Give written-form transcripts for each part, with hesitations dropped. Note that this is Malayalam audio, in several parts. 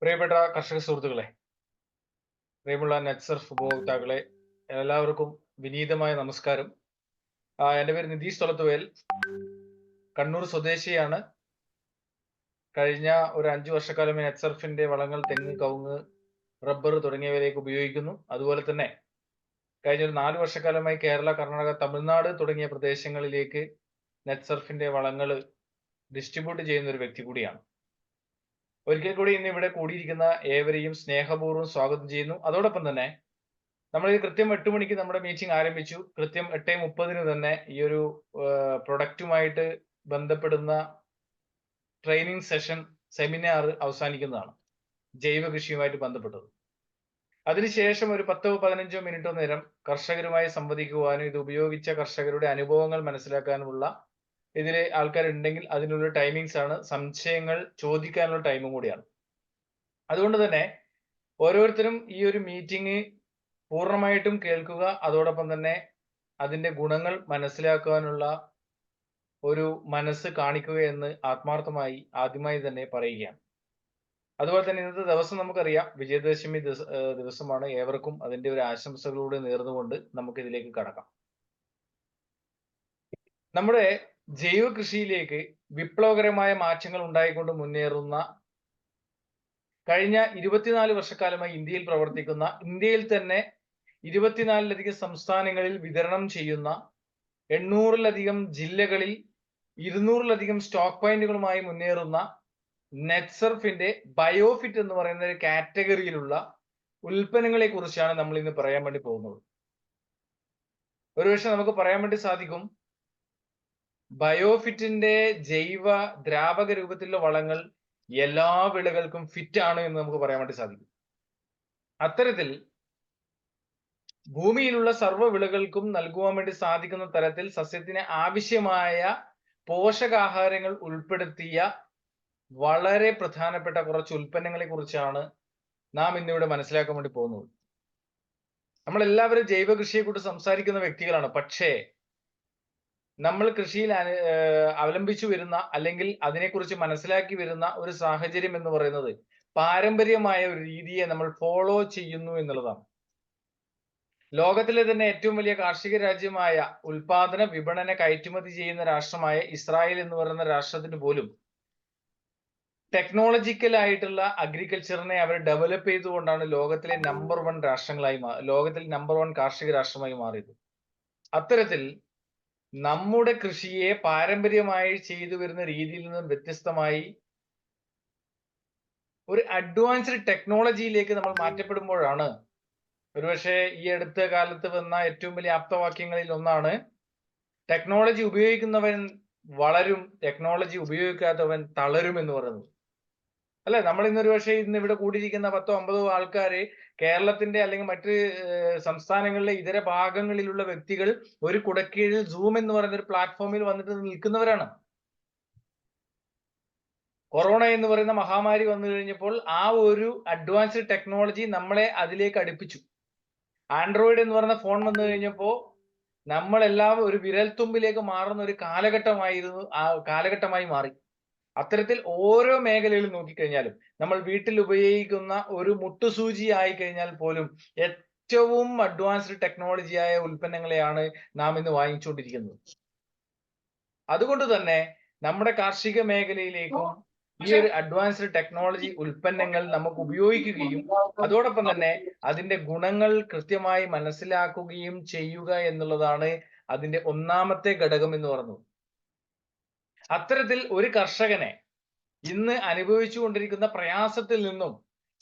പ്രിയപ്പെട്ട കർഷക സുഹൃത്തുക്കളെ, പ്രിയമുള്ള നെറ്റ്സർഫ് ഉപഭോക്താക്കളെ, എല്ലാവർക്കും വിനീതമായ നമസ്കാരം. എൻ്റെ പേര് നിതീഷ് തൊളത്തുവേൽ, കണ്ണൂർ സ്വദേശിയാണ്. കഴിഞ്ഞ ഒരു 5 വർഷക്കാലമായി നെറ്റ്സർഫിന്റെ വളങ്ങൾ തെങ്ങ്, കവുങ്ങ്, റബ്ബർ തുടങ്ങിയവയിലേക്ക് ഉപയോഗിക്കുന്നു. അതുപോലെ തന്നെ കഴിഞ്ഞ ഒരു 4 വർഷക്കാലമായി കേരള, കർണാടക, തമിഴ്നാട് തുടങ്ങിയ പ്രദേശങ്ങളിലേക്ക് നെറ്റ്സർഫിന്റെ വളങ്ങൾ ഡിസ്ട്രിബ്യൂട്ട് ചെയ്യുന്ന ഒരു വ്യക്തി കൂടിയാണ്. ഒരിക്കൽ കൂടി ഇന്ന് ഇവിടെ കൂടിയിരിക്കുന്ന ഏവരെയും സ്നേഹപൂർവ്വം സ്വാഗതം ചെയ്യുന്നു. അതോടൊപ്പം തന്നെ നമ്മൾ കൃത്യം 8 മണിക്ക് നമ്മുടെ മീറ്റിംഗ് ആരംഭിച്ചു. കൃത്യം 8:30 തന്നെ ഈ ഒരു പ്രൊഡക്റ്റുമായിട്ട് ബന്ധപ്പെടുന്ന ട്രെയിനിങ് സെഷൻ, സെമിനാർ അവസാനിക്കുന്നതാണ്. ജൈവ കൃഷിയുമായിട്ട് ബന്ധപ്പെട്ടത്. അതിനുശേഷം ഒരു 10-15 മിനിറ്റോ നേരം കർഷകരുമായി സംവദിക്കുവാനും ഇത് ഉപയോഗിച്ച കർഷകരുടെ അനുഭവങ്ങൾ മനസ്സിലാക്കാനുമുള്ള ഇതിൽ ആൾക്കാരുണ്ടെങ്കിൽ അതിനുള്ള ടൈമിങ്സ് ആണ്. സംശയങ്ങൾ ചോദിക്കാനുള്ള ടൈമും കൂടിയാണ്. അതുകൊണ്ട് തന്നെ ഓരോരുത്തരും ഈ ഒരു മീറ്റിംഗ് പൂർണ്ണമായിട്ടും കേൾക്കുക. അതോടൊപ്പം തന്നെ അതിന്റെ ഗുണങ്ങൾ മനസ്സിലാക്കുവാനുള്ള ഒരു മനസ്സ് കാണിക്കുക എന്ന് ആത്മാർത്ഥമായി ആദ്യമായി തന്നെ പറയുകയാണ്. അതുപോലെ തന്നെ ഇന്നത്തെ ദിവസം നമുക്കറിയാം, വിജയദശമി ദിവസമാണ്. ഏവർക്കും അതിന്റെ ഒരു ആശംസകളൂടെ നേർന്നുകൊണ്ട് നമുക്ക് ഇതിലേക്ക് കടക്കാം. നമ്മുടെ ജൈവ കൃഷിയിലേക്ക് വിപ്ലവകരമായ മാറ്റങ്ങൾ ഉണ്ടായിക്കൊണ്ട് മുന്നേറുന്ന കഴിഞ്ഞ 24 വർഷക്കാലമായി ഇന്ത്യയിൽ പ്രവർത്തിക്കുന്ന, ഇന്ത്യയിൽ തന്നെ 24ലധികം സംസ്ഥാനങ്ങളിൽ വിതരണം ചെയ്യുന്ന, 800ലധികം ജില്ലകളിൽ 200ലധികം സ്റ്റോക്ക് പോയിന്റുകളുമായി മുന്നേറുന്ന നെറ്റ്സർഫിന്റെ ബയോഫിറ്റ് എന്ന് പറയുന്ന ഒരു കാറ്റഗറിയിലുള്ള ഉൽപ്പന്നങ്ങളെ കുറിച്ചാണ് നമ്മൾ ഇന്ന് പറയാൻ വേണ്ടി പോകുന്നത്. ഒരുപക്ഷെ നമുക്ക് പറയാൻ വേണ്ടി സാധിക്കും, ബയോഫിറ്റിന്റെ ജൈവ ദ്രാവക രൂപത്തിലുള്ള വളങ്ങൾ എല്ലാ വിളകൾക്കും ഫിറ്റ് ആണ് എന്ന് നമുക്ക് പറയാൻ വേണ്ടി സാധിക്കും. അത്തരത്തിൽ ഭൂമിയിലുള്ള സർവ്വ വിളകൾക്കും നൽകുവാൻ വേണ്ടി സാധിക്കുന്ന തരത്തിൽ സസ്യത്തിന് ആവശ്യമായ പോഷകാഹാരങ്ങൾ ഉൾപ്പെടുത്തിയ വളരെ പ്രധാനപ്പെട്ട കുറച്ച് ഉൽപ്പന്നങ്ങളെ കുറിച്ചാണ് നാം ഇന്നിവിടെ മനസ്സിലാക്കാൻ വേണ്ടി പോകുന്നത്. നമ്മളെല്ലാവരും ജൈവ കൃഷിയെ കുറിച്ച് സംസാരിക്കുന്ന വ്യക്തികളാണ്. പക്ഷേ നമ്മൾ കൃഷിയിൽ അവലംബിച്ചു വരുന്ന, അല്ലെങ്കിൽ അതിനെക്കുറിച്ച് മനസ്സിലാക്കി വരുന്ന ഒരു സാഹചര്യം എന്ന് പറയുന്നത് പാരമ്പര്യമായ ഒരു രീതിയെ നമ്മൾ ഫോളോ ചെയ്യുന്നു എന്നുള്ളതാണ്. ലോകത്തിലെ തന്നെ ഏറ്റവും വലിയ കാർഷിക രാജ്യമായ, ഉൽപാദന വിപണന കയറ്റുമതി ചെയ്യുന്ന രാഷ്ട്രമായ ഇസ്രായേൽ എന്ന് പറയുന്ന രാഷ്ട്രത്തിന് പോലും ടെക്നോളജിക്കൽ ആയിട്ടുള്ള അഗ്രികൾച്ചറിനെ അവർ ഡെവലപ്പ് ചെയ്തുകൊണ്ടാണ് ലോകത്തിലെ നമ്പർ 1 രാഷ്ട്രങ്ങളായി ലോകത്തിൽ നമ്പർ 1 കാർഷിക രാഷ്ട്രമായി മാറിയത്. അത്തരത്തിൽ നമ്മുടെ കൃഷിയെ പാരമ്പര്യമായി ചെയ്തു വരുന്ന രീതിയിൽ നിന്നും വ്യത്യസ്തമായി ഒരു അഡ്വാൻസ്ഡ് ടെക്നോളജിയിലേക്ക് നമ്മൾ മാറ്റപ്പെടുമ്പോഴാണ്, ഒരുപക്ഷെ ഈ അടുത്ത കാലത്ത് വന്ന ഏറ്റവും വലിയ ആപ്തവാക്യങ്ങളിൽ ഒന്നാണ്, ടെക്നോളജി ഉപയോഗിക്കുന്നവൻ വളരും, ടെക്നോളജി ഉപയോഗിക്കാത്തവൻ തളരും എന്ന് പറയുന്നത്. അല്ലെ? നമ്മൾ ഇന്നൊരു പക്ഷേ ഇന്ന് ഇവിടെ കൂടിയിരിക്കുന്ന 10-50 ആൾക്കാര് കേരളത്തിന്റെ അല്ലെങ്കിൽ മറ്റ് സംസ്ഥാനങ്ങളിലെ ഇതര ഭാഗങ്ങളിലുള്ള വ്യക്തികൾ ഒരു കുടക്കീഴിൽ സൂം എന്ന് പറയുന്ന ഒരു പ്ലാറ്റ്ഫോമിൽ വന്നിട്ട് നിൽക്കുന്നവരാണ്. കൊറോണ എന്ന് പറയുന്ന മഹാമാരി വന്നു കഴിഞ്ഞപ്പോൾ ആ ഒരു അഡ്വാൻസ്ഡ് ടെക്നോളജി നമ്മളെ അതിലേക്ക് അടുപ്പിച്ചു. ആൻഡ്രോയിഡ് എന്ന് പറയുന്ന ഫോൺ വന്നു കഴിഞ്ഞപ്പോൾ നമ്മളെല്ലാം ഒരു വിരൽത്തുമ്പിലേക്ക് മാറുന്ന ഒരു കാലഘട്ടമായി മാറി. അത്തരത്തിൽ ഓരോ മേഖലയിലും നോക്കിക്കഴിഞ്ഞാലും, നമ്മൾ വീട്ടിൽ ഉപയോഗിക്കുന്ന ഒരു മുട്ടുസൂചി ആയി കഴിഞ്ഞാൽ പോലും ഏറ്റവും അഡ്വാൻസ്ഡ് ടെക്നോളജിയായ ഉൽപ്പന്നങ്ങളെയാണ് നാം ഇന്ന് വാങ്ങിച്ചുകൊണ്ടിരിക്കുന്നത്. അതുകൊണ്ട് തന്നെ നമ്മുടെ കാർഷിക മേഖലയിലേക്കും ഈ ഒരു അഡ്വാൻസ്ഡ് ടെക്നോളജി ഉൽപ്പന്നങ്ങൾ നമുക്ക് ഉപയോഗിക്കുകയും അതോടൊപ്പം തന്നെ അതിന്റെ ഗുണങ്ങൾ കൃത്യമായി മനസ്സിലാക്കുകയും ചെയ്യുക എന്നുള്ളതാണ് അതിന്റെ ഒന്നാമത്തെ ഘടകം എന്ന് പറയുന്നത്. അത്തരത്തിൽ ഒരു കർഷകനെ ഇന്ന് അനുഭവിച്ചു കൊണ്ടിരിക്കുന്ന പ്രയാസത്തിൽ നിന്നും,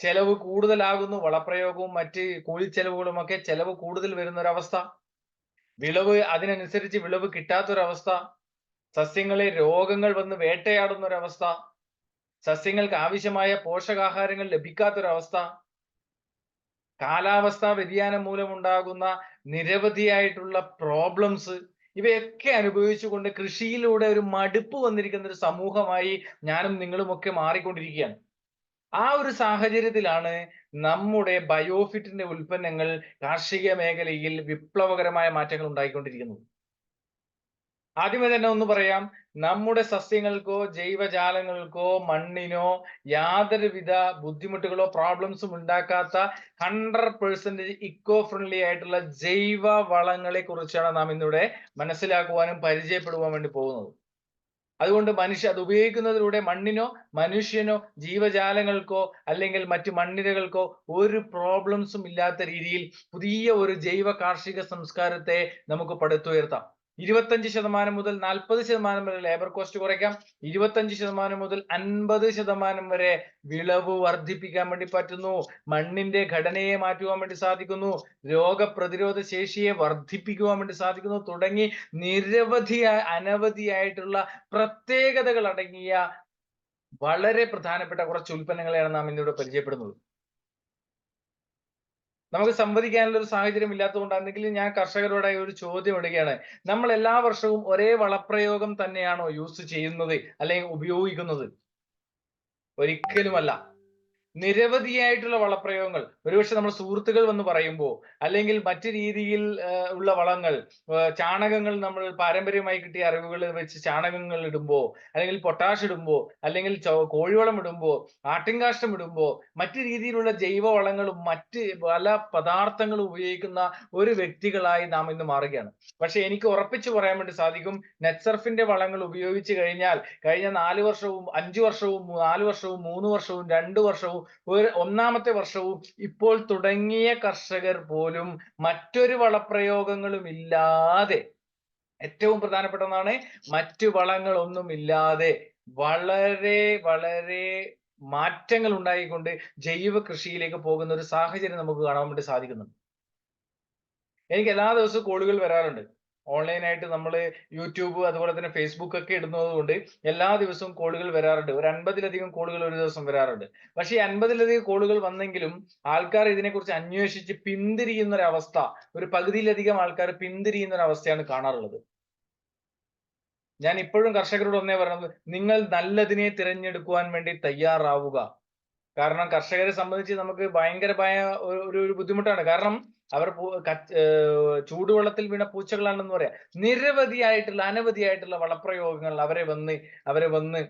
ചെലവ് കൂടുതലാകുന്നു, വളപ്രയോഗവും മറ്റ് കൂലിച്ചെലവുകളും ഒക്കെ ചെലവ് കൂടുതൽ വരുന്ന ഒരവസ്ഥ, വിളവ് അതിനനുസരിച്ച് വിളവ് കിട്ടാത്തൊരവസ്ഥ, സസ്യങ്ങളെ രോഗങ്ങൾ വന്ന് വേട്ടയാടുന്ന ഒരവസ്ഥ, സസ്യങ്ങൾക്ക് ആവശ്യമായ പോഷകാഹാരങ്ങൾ ലഭിക്കാത്തൊരവസ്ഥ, കാലാവസ്ഥാ വ്യതിയാനം മൂലമുണ്ടാകുന്ന നിരവധിയായിട്ടുള്ള പ്രോബ്ലംസ്, ഇവയൊക്കെ അനുഭവിച്ചുകൊണ്ട് കൃഷിയിലൂടെ ഒരു മടുപ്പ് വന്നിരിക്കുന്ന ഒരു സമൂഹമായി ഞാനും നിങ്ങളുമൊക്കെ മാറിക്കൊണ്ടിരിക്കുകയാണ്. ആ ഒരു സാഹചര്യത്തിലാണ് നമ്മുടെ ബയോഫിറ്റിന്റെ ഉൽപ്പന്നങ്ങൾ കാർഷിക മേഖലയിൽ വിപ്ലവകരമായ മാറ്റങ്ങൾ ഉണ്ടായിക്കൊണ്ടിരിക്കുന്നത്. ആദ്യമേ തന്നെ ഒന്ന് പറയാം, നമ്മുടെ സസ്യങ്ങൾക്കോ ജൈവജാലങ്ങൾക്കോ മണ്ണിനോ യാതൊരുവിധ ബുദ്ധിമുട്ടുകളോ പ്രോബ്ലംസും ഉണ്ടാക്കാത്ത 100% ഇക്കോ ഫ്രണ്ട്ലി ആയിട്ടുള്ള ജൈവ വളങ്ങളെ കുറിച്ചാണ് നാം ഇന്നിവിടെ മനസ്സിലാക്കുവാനും പരിചയപ്പെടുവാൻ വേണ്ടി പോകുന്നത്. അതുകൊണ്ട് അത് ഉപയോഗിക്കുന്നതിലൂടെ മണ്ണിനോ മനുഷ്യനോ ജീവജാലങ്ങൾക്കോ അല്ലെങ്കിൽ മറ്റു മണ്ണിരകൾക്കോ ഒരു പ്രോബ്ലംസും ഇല്ലാത്ത രീതിയിൽ പുതിയ ഒരു ജൈവ കാർഷിക സംസ്കാരത്തെ നമുക്ക് പടുത്തുയർത്താം. 25% മുതൽ 40% വരെ ലേബർ കോസ്റ്റ് കുറയ്ക്കാം. 25% മുതൽ 50% വരെ വിളവ് വർദ്ധിപ്പിക്കാൻ വേണ്ടി പറ്റുന്നു. മണ്ണിന്റെ ഘടനയെ മാറ്റുവാൻ വേണ്ടി സാധിക്കുന്നു. രോഗപ്രതിരോധ ശേഷിയെ വർദ്ധിപ്പിക്കുവാൻ വേണ്ടി സാധിക്കുന്നു. തുടങ്ങി അനവധിയായിട്ടുള്ള പ്രത്യേകതകൾ അടങ്ങിയ വളരെ പ്രധാനപ്പെട്ട കുറച്ച് ഉൽപ്പന്നങ്ങളെയാണ് നാം ഇന്നിവിടെ പരിചയപ്പെടുന്നത്. നമുക്ക് സംവദിക്കാനുള്ള ഒരു സാഹചര്യം ഇല്ലാത്തതുകൊണ്ടാണെങ്കിലും ഞാൻ കർഷകരോടായി ഒരു ചോദ്യം ഇടുകയാണ്. നമ്മൾ എല്ലാ വർഷവും ഒരേ വളപ്രയോഗം തന്നെയാണോ യൂസ് ചെയ്യുന്നത് അല്ലെങ്കിൽ ഉപയോഗിക്കുന്നത്? ഒരിക്കലുമല്ല. നിരവധിയായിട്ടുള്ള വളപ്രയോഗങ്ങൾ ഒരുപക്ഷെ നമ്മൾ സുഹൃത്തുക്കൾ വന്ന് പറയുമ്പോൾ അല്ലെങ്കിൽ മറ്റു രീതിയിൽ ഉള്ള വളങ്ങൾ, ചാണകങ്ങൾ, നമ്മൾ പാരമ്പര്യമായി കിട്ടിയ അറിവുകൾ വെച്ച് ചാണകങ്ങൾ ഇടുമ്പോൾ അല്ലെങ്കിൽ പൊട്ടാഷ് ഇടുമ്പോൾ അല്ലെങ്കിൽ കോഴിവളം ഇടുമ്പോൾ ആട്ടിൻകാഷ്ടം ഇടുമ്പോൾ മറ്റു രീതിയിലുള്ള ജൈവ വളങ്ങളും മറ്റ് പല പദാർത്ഥങ്ങളും ഉപയോഗിക്കുന്ന ഒരു വ്യക്തികളായി നാം ഇന്ന് മാറുകയാണ്. പക്ഷെ എനിക്ക് ഉറപ്പിച്ചു പറയാൻ വേണ്ടി സാധിക്കും, നെറ്റ്സർഫിന്റെ വളങ്ങൾ ഉപയോഗിച്ച് കഴിഞ്ഞാൽ കഴിഞ്ഞ 4 വർഷവും 5 വർഷവും 4 വർഷവും 3 വർഷവും 2 വർഷവും ഒന്നാമത്തെ വർഷവും ഇപ്പോൾ തുടങ്ങിയ കർഷകർ പോലും മറ്റൊരു വളപ്രയോഗങ്ങളും ഇല്ലാതെ, ഏറ്റവും പ്രധാനപ്പെട്ട ഒന്നാണ്, മറ്റു വളങ്ങളൊന്നും ഇല്ലാതെ വളരെ വളരെ മാറ്റങ്ങൾ ഉണ്ടായിക്കൊണ്ട് ജൈവ കൃഷിയിലേക്ക് പോകുന്ന ഒരു സാഹചര്യം നമുക്ക് കാണാൻ വേണ്ടി സാധിക്കുന്നുണ്ട്. എനിക്ക് എല്ലാ ദിവസവും കോളുകൾ വരാറുണ്ട്. ഓൺലൈനായിട്ട് നമ്മൾ യൂട്യൂബ് അതുപോലെ തന്നെ ഫേസ്ബുക്ക് ഒക്കെ ഇടുന്നത് കൊണ്ട് എല്ലാ ദിവസവും കോളുകൾ വരാറുണ്ട്. ഒരു 50-ലധികം കോളുകൾ ഒരു ദിവസം വരാറുണ്ട്. പക്ഷേ ഈ 50-ലധികം കോളുകൾ വന്നെങ്കിലും ആൾക്കാർ ഇതിനെക്കുറിച്ച് അന്വേഷിച്ച് പിന്തിരിയുന്ന ഒരു അവസ്ഥ, ഒരു പകുതിയിലധികം ആൾക്കാർ പിന്തിരിയുന്ന ഒരു അവസ്ഥയാണ് കാണാറുള്ളത്. ഞാൻ ഇപ്പോഴും കർഷകരോട് ഒന്നേ പറയുന്നത്, നിങ്ങൾ നല്ലതിനെ തിരഞ്ഞെടുക്കുവാൻ വേണ്ടി തയ്യാറാവുക. കാരണം കർഷകരെ സംബന്ധിച്ച് നമുക്ക് ഭയങ്കരമായ ഒരു ബുദ്ധിമുട്ടാണ്. കാരണം അവർ ചൂടുവെള്ളത്തിൽ വീണ പൂച്ചകളാണെന്ന് പറയാം. അനവധിയായിട്ടുള്ള വളപ്രയോഗങ്ങൾ അവരെ വന്ന്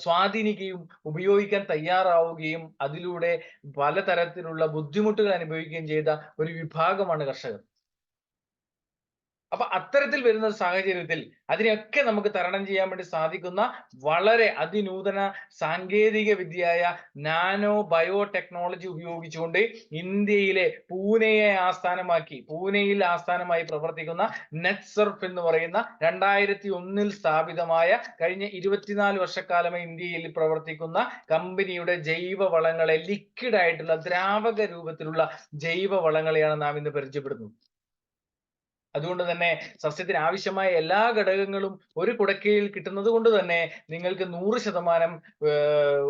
സ്വാധീനിക്കുകയും ഉപയോഗിക്കാൻ തയ്യാറാവുകയും അതിലൂടെ പലതരത്തിലുള്ള ബുദ്ധിമുട്ടുകൾ അനുഭവിക്കുകയും ചെയ്ത ഒരു വിഭാഗമാണ് കർഷകർ. അപ്പൊ അത്തരത്തിൽ വരുന്ന സാഹചര്യത്തിൽ അതിനെയൊക്കെ നമുക്ക് തരണം ചെയ്യാൻ വേണ്ടി സാധിക്കുന്ന വളരെ അതിനൂതന സാങ്കേതിക വിദ്യയായ നാനോ ബയോ ടെക്നോളജി ഉപയോഗിച്ചുകൊണ്ട് ഇന്ത്യയിലെ പൂനെയിൽ ആസ്ഥാനമായി പ്രവർത്തിക്കുന്ന നെറ്റ്സർഫ് എന്ന് പറയുന്ന 2001 സ്ഥാപിതമായ കഴിഞ്ഞ 24 വർഷക്കാലമായി ഇന്ത്യയിൽ പ്രവർത്തിക്കുന്ന കമ്പനിയുടെ ജൈവ വളങ്ങളെ, ലിക്വിഡ് ആയിട്ടുള്ള ദ്രാവക രൂപത്തിലുള്ള ജൈവ വളങ്ങളെയാണ് നാം ഇന്ന് പരിചയപ്പെടുന്നത്. അതുകൊണ്ട് തന്നെ സസ്യത്തിന് ആവശ്യമായ എല്ലാ ഘടകങ്ങളും ഒരു കുടക്കീഴിൽ കിട്ടുന്നത് കൊണ്ട് തന്നെ നിങ്ങൾക്ക് 100%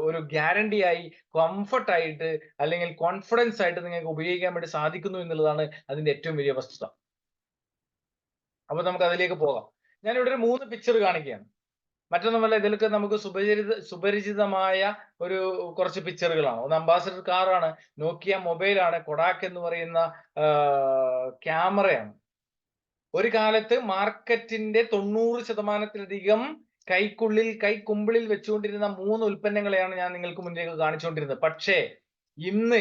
ഒരു ഗ്യാരണ്ടിയായി, കംഫർട്ടായിട്ട് അല്ലെങ്കിൽ കോൺഫിഡൻസ് ആയിട്ട് നിങ്ങൾക്ക് ഉപയോഗിക്കാൻ വേണ്ടി സാധിക്കുന്നു എന്നുള്ളതാണ് അതിന്റെ ഏറ്റവും വലിയ വസ്തുത. അപ്പൊ നമുക്ക് അതിലേക്ക് പോകാം. ഞാനിവിടെ ഒരു 3 പിക്ചർ കാണിക്കുകയാണ്. മറ്റൊന്നുമല്ല, ഇതിലൊക്കെ നമുക്ക് സുപരിചിതമായ കുറച്ച് പിക്ചറുകളാണ്. ഒന്ന് അംബാസഡർ കാറാണ്, നോക്കിയ മൊബൈലാണ്, കൊഡാക്ക് എന്ന് പറയുന്ന ക്യാമറയാണ്. ഒരു കാലത്ത് മാർക്കറ്റിന്റെ 90%-ലധികം കൈക്കുമ്പിളിൽ വെച്ചുകൊണ്ടിരുന്ന 3 ഉൽപ്പന്നങ്ങളെയാണ് ഞാൻ നിങ്ങൾക്ക് മുന്നിലേക്ക് കാണിച്ചുകൊണ്ടിരുന്നത്. പക്ഷേ ഇന്ന്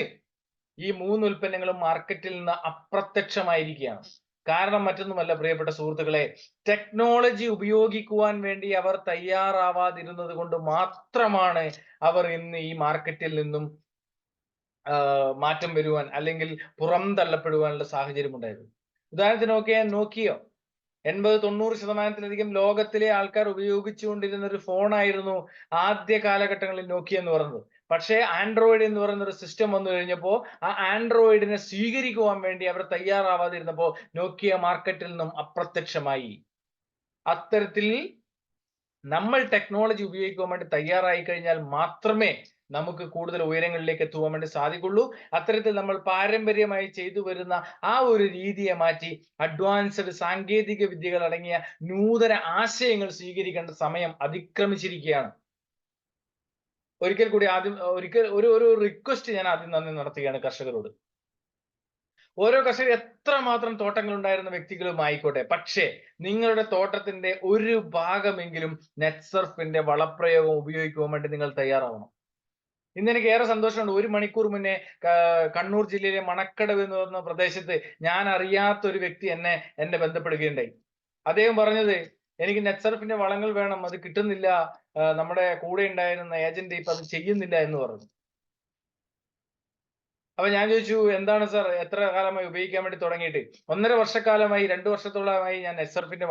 ഈ 3 ഉൽപ്പന്നങ്ങളും മാർക്കറ്റിൽ നിന്ന് അപ്രത്യക്ഷമായിരിക്കുകയാണ്. കാരണം മറ്റൊന്നുമല്ല പ്രിയപ്പെട്ട സുഹൃത്തുക്കളെ, ടെക്നോളജി ഉപയോഗിക്കുവാൻ വേണ്ടി അവർ തയ്യാറാവാതിരുന്നത് കൊണ്ട് മാത്രമാണ് അവർ ഇന്ന് ഈ മാർക്കറ്റിൽ നിന്നും മാറ്റം വരുവാൻ അല്ലെങ്കിൽ പുറംതള്ളപ്പെടുവാനുള്ള സാഹചര്യം ഉണ്ടായത്. ഉദാഹരണത്തിന് നോക്കിയോ 80-90%-ലധികം ലോകത്തിലെ ആൾക്കാർ ഉപയോഗിച്ചുകൊണ്ടിരുന്ന ഒരു ഫോണായിരുന്നു ആദ്യ കാലഘട്ടങ്ങളിൽ നോക്കിയ എന്ന് പറയുന്നത്. പക്ഷേ ആൻഡ്രോയിഡ് എന്ന് പറയുന്ന ഒരു സിസ്റ്റം വന്നു കഴിഞ്ഞപ്പോൾ ആ ആൻഡ്രോയിഡിനെ സ്വീകരിക്കുവാൻ വേണ്ടി അവർ തയ്യാറാവാതിരുന്നപ്പോൾ നോക്കിയ മാർക്കറ്റിൽ നിന്നും അപ്രത്യക്ഷമായി. അത്തരത്തിൽ നമ്മൾ ടെക്നോളജി ഉപയോഗിക്കുവാൻ വേണ്ടി തയ്യാറായി കഴിഞ്ഞാൽ മാത്രമേ നമുക്ക് കൂടുതൽ ഉയരങ്ങളിലേക്ക് എത്തുവാൻ വേണ്ടി സാധിക്കുള്ളൂ. അത്തരത്തിൽ നമ്മൾ പാരമ്പര്യമായി ചെയ്തു വരുന്ന ആ ഒരു രീതിയെ മാറ്റി അഡ്വാൻസ്ഡ് സാങ്കേതിക വിദ്യകൾ അടങ്ങിയ നൂതന ആശയങ്ങൾ സ്വീകരിക്കേണ്ട സമയം അതിക്രമിച്ചിരിക്കുകയാണ്. ഒരു റിക്വസ്റ്റ് ഞാൻ ആദ്യം നടത്തുകയാണ് കർഷകരോട്. ഓരോ കർഷകർ എത്രമാത്രം തോട്ടങ്ങൾ ഉണ്ടായിരുന്ന വ്യക്തികളും ആയിക്കോട്ടെ, പക്ഷേ നിങ്ങളുടെ തോട്ടത്തിന്റെ ഒരു ഭാഗമെങ്കിലും നെറ്റ്സർഫിന്റെ വളപ്രയോഗം ഉപയോഗിക്കുവാൻ വേണ്ടി നിങ്ങൾ തയ്യാറാവണം. ഇന്ന് എനിക്ക് ഏറെ സന്തോഷമുണ്ട്. 1 മണിക്കൂർ മുന്നേ കണ്ണൂർ ജില്ലയിലെ മണക്കടവ് എന്ന് പറയുന്ന പ്രദേശത്ത് ഞാൻ അറിയാത്ത ഒരു വ്യക്തി എന്നെ ബന്ധപ്പെടുകയുണ്ടായി. അദ്ദേഹം പറഞ്ഞത്, എനിക്ക് നെറ്റ്സർഫിന്റെ വളങ്ങൾ വേണം, അത് കിട്ടുന്നില്ല, നമ്മുടെ കൂടെ ഉണ്ടായിരുന്ന ഏജന്റ് ഇപ്പൊ അത് ചെയ്യുന്നില്ല എന്ന് പറഞ്ഞു. അപ്പൊ ഞാൻ ചോദിച്ചു, എന്താണ് സാർ, എത്ര കാലമായി ഉപയോഗിക്കാൻ വേണ്ടി തുടങ്ങിയിട്ട്? 1.5 വർഷക്കാലമായി, 2 വർഷത്തോളമായി ഞാൻ നെറ്റ്സർഫിന്റെ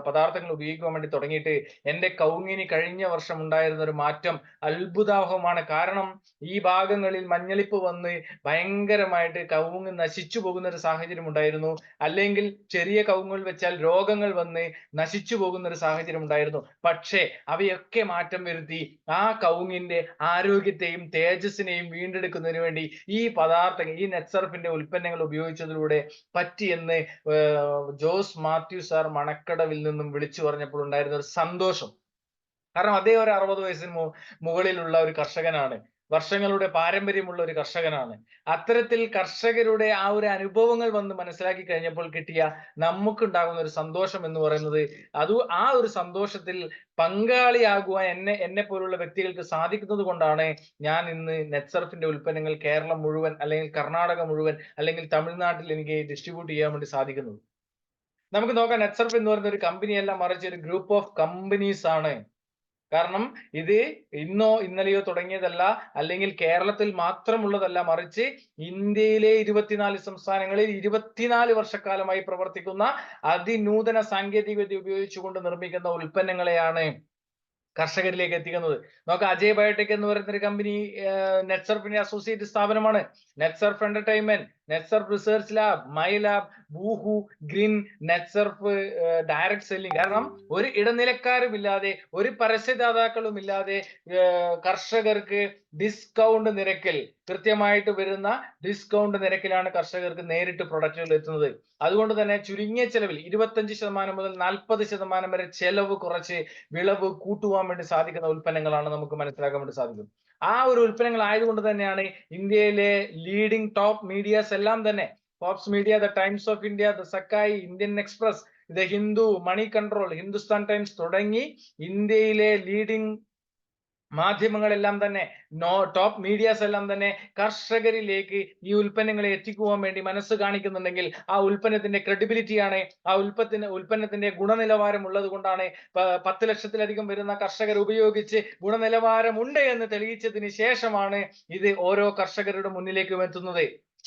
പദാർത്ഥങ്ങൾ ഉപയോഗിക്കാൻ വേണ്ടി തുടങ്ങിയിട്ട് എന്റെ കവുങ്ങിന് കഴിഞ്ഞ വർഷം ഉണ്ടായിരുന്ന ഒരു മാറ്റം അത്ഭുതാവഹമാണ്. കാരണം ഈ ഭാഗങ്ങളിൽ മഞ്ഞളിപ്പ് വന്ന് ഭയങ്കരമായിട്ട് കവുങ്ങ് നശിച്ചു പോകുന്ന ഒരു സാഹചര്യം ഉണ്ടായിരുന്നു. അല്ലെങ്കിൽ ചെറിയ കവുങ്ങുകൾ വെച്ചാൽ രോഗങ്ങൾ വന്ന് നശിച്ചു പോകുന്ന ഒരു സാഹചര്യം ഉണ്ടായിരുന്നു. പക്ഷേ അവയൊക്കെ മാറ്റം വരുത്തി ആ കവുങ്ങിന്റെ ആരോഗ്യത്തെയും തേജസ്സിനെയും വീണ്ടെടുക്കുന്നതിന് വേണ്ടി ഈ പദാർത്ഥങ്ങൾ, ഈ നെറ്റ്സർഫിന്റെ ഉൽപ്പന്നങ്ങൾ ഉപയോഗിച്ചതിലൂടെ പറ്റിയെന്ന് ജോസ് മാത്യു സാർ മണക്കടവിൽ നിന്നും വിളിച്ചു പറഞ്ഞപ്പോൾ ഉണ്ടായിരുന്ന ഒരു സന്തോഷം. കാരണം അദ്ദേഹം ഒരു 60 വയസ്സിന് മുകളിലുള്ള ഒരു കർഷകനാണ്. വർഷങ്ങളുടെ പാരമ്പര്യമുള്ള ഒരു കർഷകനാണ്. അത്തരത്തിൽ കർഷകരുടെ ആ ഒരു അനുഭവങ്ങൾ വന്ന് മനസ്സിലാക്കി കഴിഞ്ഞപ്പോൾ കിട്ടിയ നമുക്കുണ്ടാകുന്ന ഒരു സന്തോഷം എന്ന് പറയുന്നത്, ആ ഒരു സന്തോഷത്തിൽ പങ്കാളിയാകുവാൻ എന്നെ പോലുള്ള വ്യക്തികൾക്ക് സാധിക്കുന്നത് കൊണ്ടാണ് ഞാൻ ഇന്ന് നെറ്റ്സർഫിന്റെ ഉൽപ്പന്നങ്ങൾ കേരളം മുഴുവൻ, അല്ലെങ്കിൽ കർണാടക മുഴുവൻ, അല്ലെങ്കിൽ തമിഴ്നാട്ടിൽ എനിക്ക് ഡിസ്ട്രിബ്യൂട്ട് ചെയ്യാൻ വേണ്ടി സാധിക്കുന്നത്. നമുക്ക് നോക്കാം, നെറ്റ്സർഫ് എന്ന് പറയുന്ന ഒരു കമ്പനിയല്ല, മറിച്ച് ഒരു ഗ്രൂപ്പ് ഓഫ് കമ്പനീസ് ആണ്. കാരണം ഇത് ഇന്നോ ഇന്നലെയോ തുടങ്ങിയതല്ല, അല്ലെങ്കിൽ കേരളത്തിൽ മാത്രമുള്ളതല്ല, മറിച്ച് ഇന്ത്യയിലെ 24 സംസ്ഥാനങ്ങളിൽ 24 വർഷക്കാലമായി പ്രവർത്തിക്കുന്ന അതിനൂതന സാങ്കേതികവിദ്യ ഉപയോഗിച്ചുകൊണ്ട് നിർമ്മിക്കുന്ന ഉൽപ്പന്നങ്ങളെയാണ് കർഷകരിലേക്ക് എത്തിക്കുന്നത്. നമുക്ക് അജയ് ബയോടെക് എന്ന് പറയുന്ന ഒരു കമ്പനി നെറ്റ്സർഫിന്റെ അസോസിയേറ്റ് സ്ഥാപനമാണ്. Netsurf entertainment, Netsurf research lab, my lab, Boohoo, green, Netsurf direct selling. കാരണം ഒരു ഇടനിലക്കാരും ഇല്ലാതെ, ഒരു പരസ്യദാതാക്കളും ഇല്ലാതെ കർഷകർക്ക് ഡിസ്കൗണ്ട് നിരക്കിൽ, കൃത്യമായിട്ട് വരുന്ന ഡിസ്കൗണ്ട് നിരക്കിലാണ് കർഷകർക്ക് നേരിട്ട് പ്രൊഡക്റ്റുകൾ എത്തുന്നത്. അതുകൊണ്ട് തന്നെ ചുരുങ്ങിയ ചെലവിൽ 25% മുതൽ 40% വരെ ചെലവ് കുറച്ച് വിളവ് കൂട്ടുവാൻ വേണ്ടി സാധിക്കുന്ന ഉൽപ്പന്നങ്ങളാണ് നമുക്ക് മനസ്സിലാക്കാൻ വേണ്ടി സാധിക്കും. ആ ഒരു ഉൽപ്പന്നങ്ങൾ ആയതുകൊണ്ട് തന്നെയാണ് ഇന്ത്യയിലെ ലീഡിംഗ് ടോപ്പ് മീഡിയാസ് എല്ലാം തന്നെ, Forbes media, the Times of India, the സക്കായി, Indian Express, the Hindu, Moneycontrol, Hindustan Times തുടങ്ങി ഇന്ത്യയിലെ ലീഡിംഗ് മാധ്യമങ്ങളെല്ലാം തന്നെ, ടോപ്പ് മീഡിയാസ് എല്ലാം തന്നെ കർഷകരിലേക്ക് ഈ ഉൽപ്പന്നങ്ങളെ എത്തിക്കുവാൻ വേണ്ടി മനസ്സ് കാണിക്കുന്നുണ്ടെങ്കിൽ ആ ഉൽപ്പന്നത്തിന്റെ ക്രെഡിബിലിറ്റിയാണ്, ആ ഉൽപ്പന്നത്തിന്റെ ഗുണനിലവാരം ഉള്ളത് കൊണ്ടാണ് 10 ലക്ഷത്തിലധികം വരുന്ന കർഷകർ ഉപയോഗിച്ച് ഗുണനിലവാരമുണ്ട് എന്ന് തെളിയിച്ചതിന് ശേഷമാണ് ഇത് ഓരോ കർഷകരുടെ മുന്നിലേക്കും എത്തുന്നത്.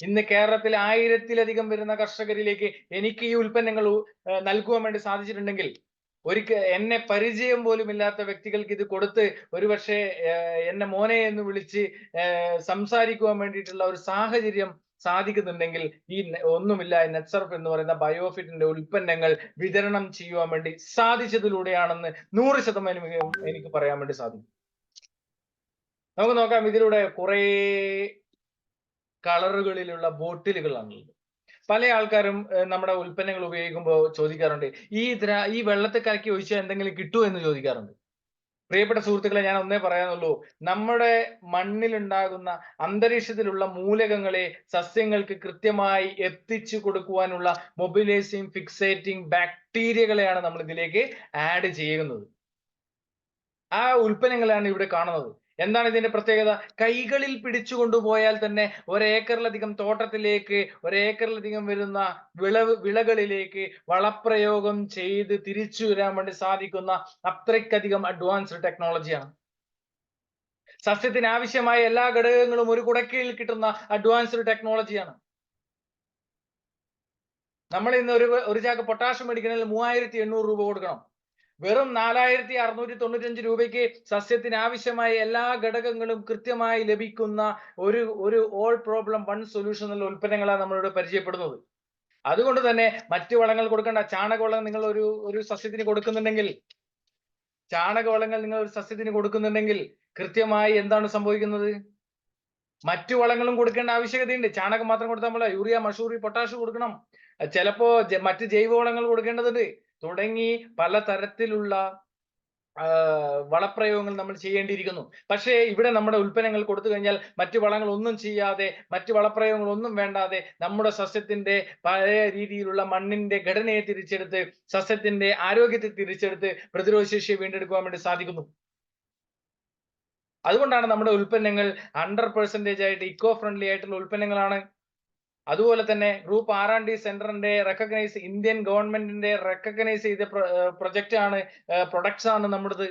ഇന്ന് കേരളത്തിൽ 1000-ലധികം വരുന്ന കർഷകരിലേക്ക് എനിക്ക് ഈ ഉൽപ്പന്നങ്ങൾ നൽകുവാൻ വേണ്ടി സാധിച്ചിട്ടുണ്ടെങ്കിൽ, എന്നെ പരിചയം പോലും ഇല്ലാത്ത വ്യക്തികൾക്ക് ഇത് കൊടുത്ത് ഒരുപക്ഷെ എന്നെ മോനെ എന്ന് വിളിച്ച് സംസാരിക്കുവാൻ വേണ്ടിയിട്ടുള്ള ഒരു സാഹചര്യം സാധിക്കുന്നുണ്ടെങ്കിൽ ഈ ഒന്നുമില്ല, നെറ്റ്സർഫ് എന്ന് പറയുന്ന ബയോഫിറ്റിന്റെ ഉൽപ്പന്നങ്ങൾ വിതരണം ചെയ്യുവാൻ വേണ്ടി സാധിച്ചതിലൂടെയാണെന്ന് 100% എനിക്ക് പറയാൻ വേണ്ടി സാധിക്കും. നമുക്ക് നോക്കാം, ഇതിലൂടെ കുറെ കളറുകളിലുള്ള ബോട്ടിലുകളാണുള്ളത്. പല ആൾക്കാരും നമ്മുടെ ഉൽപ്പന്നങ്ങൾ ഉപയോഗിക്കുമ്പോൾ ചോദിക്കാറുണ്ട്, ഈ വെള്ളത്തിൽ കലക്കി ഒഴിച്ചാൽ എന്തെങ്കിലും കിട്ടുമോ എന്ന് ചോദിക്കാറുണ്ട്. പ്രിയപ്പെട്ട സുഹൃത്തുക്കളെ, ഞാൻ ഒന്നേ പറയാനുള്ളൂ, നമ്മുടെ മണ്ണിലുണ്ടാകുന്ന, അന്തരീക്ഷത്തിലുള്ള മൂലകങ്ങളെ സസ്യങ്ങൾക്ക് കൃത്യമായി എത്തിച്ചു കൊടുക്കുവാനുള്ള മൊബിലൈസിങ്, ഫിക്സേറ്റിംഗ് ബാക്ടീരിയകളെയാണ് നമ്മൾ ഇതിലേക്ക് ആഡ് ചെയ്യുന്നത്. ആ ഉൽപ്പന്നങ്ങളാണ് ഇവിടെ കാണുന്നത്. എന്താണ് ഇതിന്റെ പ്രത്യേകത? കൈകളിൽ പിടിച്ചു കൊണ്ടുപോയാൽ തന്നെ ഒരേക്കറിലധികം തോട്ടത്തിലേക്ക്, ഒരേക്കറിലധികം വരുന്ന വിളകളിലേക്ക് വളപ്രയോഗം ചെയ്ത് തിരിച്ചു വരാൻ വേണ്ടി സാധിക്കുന്ന അത്രയ്ക്കധികം അഡ്വാൻസ്ഡ് ടെക്നോളജിയാണ്. സസ്യത്തിന് ആവശ്യമായ എല്ലാ ഘടകങ്ങളും ഒരു കുടക്കീഴിൽ കിട്ടുന്ന അഡ്വാൻസ്ഡ് ടെക്നോളജിയാണ്. നമ്മൾ ഇന്ന് ഒരു ചാക്ക് പൊട്ടാഷ്യം മേടിക്കണമെങ്കിൽ 3800 രൂപ കൊടുക്കണം. വെറും 4695 രൂപയ്ക്ക് സസ്യത്തിന് ആവശ്യമായ എല്ലാ ഘടകങ്ങളും കൃത്യമായി ലഭിക്കുന്ന ഒരു ഓൾ പ്രോബ്ലം വൺ സൊല്യൂഷൻ എന്നുള്ള ഉൽപ്പന്നങ്ങളാണ് നമ്മളിവിടെ പരിചയപ്പെടുന്നത്. അതുകൊണ്ട് തന്നെ മറ്റു വളങ്ങൾ കൊടുക്കേണ്ട. ചാണകവളം നിങ്ങൾ ഒരു സസ്യത്തിന് കൊടുക്കുന്നുണ്ടെങ്കിൽ, കൃത്യമായി എന്താണ് സംഭവിക്കുന്നത്? മറ്റു വളങ്ങളും കൊടുക്കേണ്ട ആവശ്യകതയുണ്ട്. ചാണകം മാത്രം കൊടുത്താൽ പോലെ യൂറിയ, മഷൂറി, പൊട്ടാഷ് കൊടുക്കണം. ചിലപ്പോ മറ്റ് ജൈവവളങ്ങൾ കൊടുക്കേണ്ടതുണ്ട്. തുടങ്ങി പലതരത്തിലുള്ള വളപ്രയോഗങ്ങൾ നമ്മൾ ചെയ്യേണ്ടിയിരിക്കുന്നു. പക്ഷേ ഇവിടെ നമ്മുടെ ഉൽപ്പന്നങ്ങൾ കൊടുത്തു കഴിഞ്ഞാൽ മറ്റു വളങ്ങൾ ഒന്നും ചെയ്യാതെ, മറ്റു വളപ്രയോഗങ്ങൾ ഒന്നും വേണ്ടാതെ നമ്മുടെ സസ്യത്തിന്റെ പഴയ രീതിയിലുള്ള മണ്ണിന്റെ ഘടനയെ തിരിച്ചെടുത്ത്, സസ്യത്തിന്റെ ആരോഗ്യത്തെ തിരിച്ചെടുത്ത് പ്രതിരോധശേഷിയെ വീണ്ടെടുക്കുവാൻ വേണ്ടി സാധിക്കുന്നു. അതുകൊണ്ടാണ് നമ്മുടെ ഉൽപ്പന്നങ്ങൾ 100% ആയിട്ട് ഇക്കോ ഫ്രണ്ട്ലി ആയിട്ടുള്ള ഉൽപ്പന്നങ്ങളാണ്. അതുപോലെ തന്നെ ഗ്രൂപ്പ് R&D സെന്ററിന്റെ ഇന്ത്യൻ ഗവൺമെന്റിന്റെ റെക്കഗ്നൈസ് ചെയ്ത പ്രൊജക്റ്റ് ആണ്, പ്രൊഡക്ട്സ് ആണ് നമ്മുടേത്.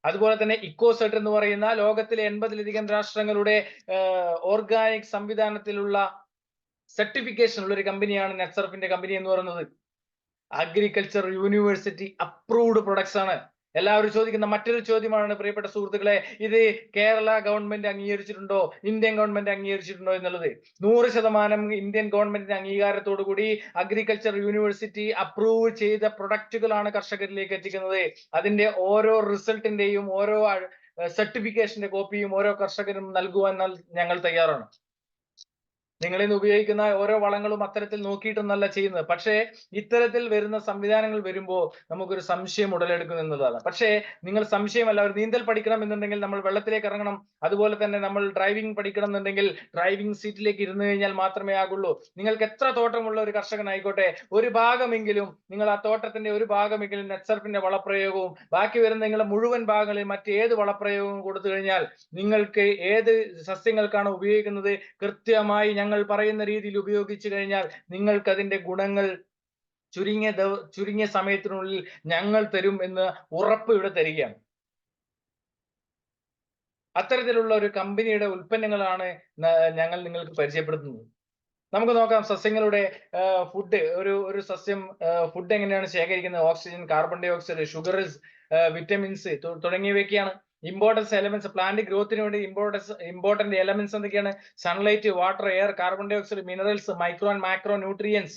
അതുപോലെ തന്നെ ഇക്കോസെർട്ട് എന്ന് പറയുന്ന ലോകത്തിലെ 80-ലധികം രാഷ്ട്രങ്ങളുടെ ഓർഗാനിക് സംവിധാനത്തിലുള്ള സർട്ടിഫിക്കേഷൻ ഉള്ള ഒരു കമ്പനിയാണ് നെറ്റ്സർഫിന്റെ കമ്പനി എന്ന് പറയുന്നത്. അഗ്രികൾച്ചർ യൂണിവേഴ്സിറ്റി അപ്രൂവ്ഡ് പ്രൊഡക്ട്സ് ആണ്. എല്ലാവരും ചോദിക്കുന്ന മറ്റൊരു ചോദ്യമാണ് പ്രിയപ്പെട്ട സുഹൃത്തുക്കളെ, ഇത് കേരള ഗവൺമെന്റ് അംഗീകരിച്ചിട്ടുണ്ടോ, ഇന്ത്യൻ ഗവൺമെന്റ് അംഗീകരിച്ചിട്ടുണ്ടോ എന്നുള്ളത്. 100% ഇന്ത്യൻ ഗവൺമെന്റിന്റെ അംഗീകാരത്തോടു കൂടി അഗ്രികൾച്ചർ യൂണിവേഴ്സിറ്റി അപ്രൂവ് ചെയ്ത പ്രൊഡക്റ്റുകളാണ് കർഷകരിലേക്ക് എത്തിക്കുന്നത്. അതിന്റെ ഓരോ റിസൾട്ടിന്റെയും ഓരോ സർട്ടിഫിക്കേഷന്റെ കോപ്പിയും ഓരോ കർഷകരും നൽകുവാൻ ഞങ്ങൾ തയ്യാറാണ്. നിങ്ങളിൽ നിന്ന് ഉപയോഗിക്കുന്ന ഓരോ വളങ്ങളും അത്തരത്തിൽ നോക്കിയിട്ടൊന്നല്ല ചെയ്യുന്നത്. പക്ഷേ ഇത്തരത്തിൽ വരുന്ന സംവിധാനങ്ങൾ വരുമ്പോൾ നമുക്കൊരു സംശയം ഉടലെടുക്കും എന്നുള്ളതാണ്. പക്ഷേ നിങ്ങൾ സംശയമല്ല, ഒരു നീന്തൽ പഠിക്കണം എന്നുണ്ടെങ്കിൽ നമ്മൾ വെള്ളത്തിലേക്ക് ഇറങ്ങണം. അതുപോലെ തന്നെ നമ്മൾ ഡ്രൈവിംഗ് പഠിക്കണം എന്നുണ്ടെങ്കിൽ ഡ്രൈവിംഗ് സീറ്റിലേക്ക് ഇരുന്നു കഴിഞ്ഞാൽ മാത്രമേ ആകുള്ളൂ. നിങ്ങൾക്ക് എത്ര തോട്ടമുള്ള ഒരു കർഷകനായിക്കോട്ടെ, ഒരു ഭാഗമെങ്കിലും നിങ്ങൾ ആ തോട്ടത്തിന്റെ ഒരു ഭാഗമെങ്കിലും നെറ്റ്സർഫിന്റെ വളപ്രയോഗവും ബാക്കി വരുന്ന നിങ്ങളുടെ മുഴുവൻ ഭാഗങ്ങളിൽ മറ്റേത് വളപ്രയോഗവും കൊടുത്തു കഴിഞ്ഞാൽ നിങ്ങൾക്ക് ഏത് സസ്യങ്ങൾക്കാണ് ഉപയോഗിക്കുന്നത് കൃത്യമായി ഞങ്ങൾ പറയുന്ന രീതിയിൽ ഉപയോഗിച്ചു കഴിഞ്ഞാൽ നിങ്ങൾക്ക് അതിന്റെ ഗുണങ്ങൾ ചുരുങ്ങിയ സമയത്തിനുള്ളിൽ ഞങ്ങൾ തരും എന്ന് ഉറപ്പ് ഇവിടെ തരികയാണ്. അത്തരത്തിലുള്ള ഒരു കമ്പനിയുടെ ഉൽപ്പന്നങ്ങളാണ് ഞങ്ങൾ നിങ്ങൾക്ക് പരിചയപ്പെടുത്തുന്നത്. നമുക്ക് നോക്കാം സസ്യങ്ങളുടെ ഫുഡ്. ഒരു സസ്യം ഫുഡ് എങ്ങനെയാണ് ശേഖരിക്കുന്നത്? Oxygen, carbon dioxide, sugars, vitamins തുടങ്ങിയവയൊക്കെയാണ് ഇമ്പോർട്ടൻസ് എലമെന്റ്സ്. പ്ലാന്റ് ഗ്രോത്തിന് വേണ്ടി ഇമ്പോർട്ടന്റ് എലമെന്റ്സ് എന്തൊക്കെയാണ്? Sunlight, water, air, carbon dioxide, minerals, micro and macro nutrients,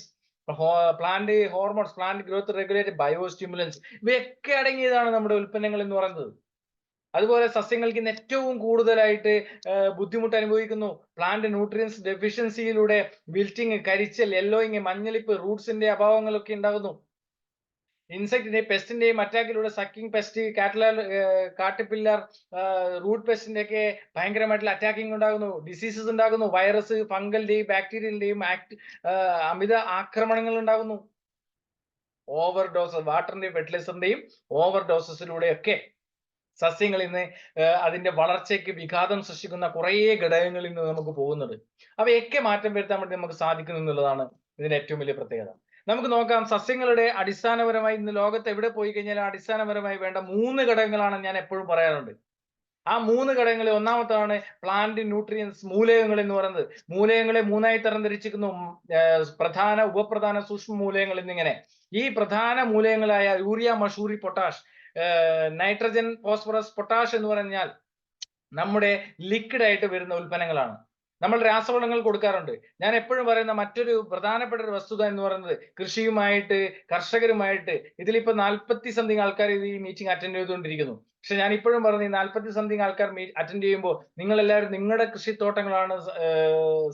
plant hormones, plant growth regulate, biostimulants, ഇവയൊക്കെ അടങ്ങിയതാണ് നമ്മുടെ ഉൽപ്പന്നങ്ങൾ എന്ന് പറയുന്നത്. അതുപോലെ സസ്യങ്ങൾക്ക് ഇന്ന് ഏറ്റവും കൂടുതലായിട്ട് ബുദ്ധിമുട്ട് അനുഭവിക്കുന്നു. പ്ലാന്റ് ന്യൂട്രിയൻസ് ഡെഫിഷ്യൻസിയിലൂടെ വിൽറ്റിങ്, കരിച്ചൽ, യെല്ലോയിങ്, മഞ്ഞളിപ്പ്, റൂട്ട്സിന്റെ അഭാവങ്ങളൊക്കെ ഉണ്ടാകുന്നു. ഇൻസെക്ടിന്റെ പെസ്റ്റിന്റെയും അറ്റാക്കിലൂടെ സക്കിംഗ് പെസ്റ്റ്, കാറ്റർപില്ലർ, റൂട്ട് പെസ്റ്റിന്റെ ഒക്കെ ഭയങ്കരമായിട്ടുള്ള അറ്റാക്കിംഗ് ഉണ്ടാകുന്നു. ഡിസീസസ് ഉണ്ടാകുന്നു. വൈറസ്, ഫംഗലിന്റെയും ബാക്ടീരിയലിന്റെയും അമിത ആക്രമണങ്ങൾ ഉണ്ടാകുന്നു. ഓവർ ഡോസ്, വാട്ടറിന്റെയും ഫെർട്ടിലൈസറിന്റെയും ഓവർ ഡോസസിലൂടെയൊക്കെ സസ്യങ്ങൾ ഇന്ന് അതിന്റെ വളർച്ചയ്ക്ക് വിഘാതം സൃഷ്ടിക്കുന്ന കുറേ ഘടകങ്ങൾ ഇന്ന് നമുക്ക് പോകുന്നുണ്ട്. അവയൊക്കെ മാറ്റം വരുത്താൻ വേണ്ടി നമുക്ക് സാധിക്കുന്നു എന്നുള്ളതാണ് ഇതിന്റെ ഏറ്റവും വലിയ പ്രത്യേകത. നമുക്ക് നോക്കാം സസ്യങ്ങളുടെ അടിസ്ഥാനപരമായി ഇന്ന് ലോകത്ത് എവിടെ പോയി കഴിഞ്ഞാൽ അടിസ്ഥാനപരമായി വേണ്ട 3 ഘടകങ്ങളാണ് ഞാൻ എപ്പോഴും പറയാറുണ്ട്. ആ 3 ഘടകങ്ങളിൽ ഒന്നാമത്താണ് പ്ലാന്റ് ന്യൂട്രിയൻസ്, മൂലകങ്ങൾ എന്ന് പറയുന്നത്. മൂലകങ്ങളെ 3ആയി തരംതിരിച്ചിരിക്കുന്നു: പ്രധാന, ഉപപ്രധാന, സൂക്ഷ്മ മൂലകങ്ങൾ എന്നിങ്ങനെ. ഈ പ്രധാന മൂലകങ്ങളായ urea, Mussoorie, potash, nitrogen, phosphorus, potash എന്ന് പറഞ്ഞാൽ നമ്മുടെ ലിക്വിഡ് ആയിട്ട് വരുന്ന ഉൽപ്പന്നങ്ങളാണ്. നമ്മൾ രാസവളങ്ങൾ കൊടുക്കാറുണ്ട്. ഞാൻ എപ്പോഴും പറയുന്ന മറ്റൊരു പ്രധാനപ്പെട്ട ഒരു വസ്തുത എന്ന് പറയുന്നത് കൃഷിയുമായിട്ട്, കർഷകരുമായിട്ട് ഇതിലിപ്പോ 40 സംതിങ് ആൾക്കാർ ഈ മീറ്റിംഗ് അറ്റൻഡ് ചെയ്തുകൊണ്ടിരിക്കുന്നു. പക്ഷെ ഞാൻ ഇപ്പോഴും പറഞ്ഞു, ഈ 40 സംതിങ് ആൾക്കാർ അറ്റൻഡ് ചെയ്യുമ്പോൾ നിങ്ങൾ എല്ലാവരും നിങ്ങളുടെ കൃഷിത്തോട്ടങ്ങളാണ്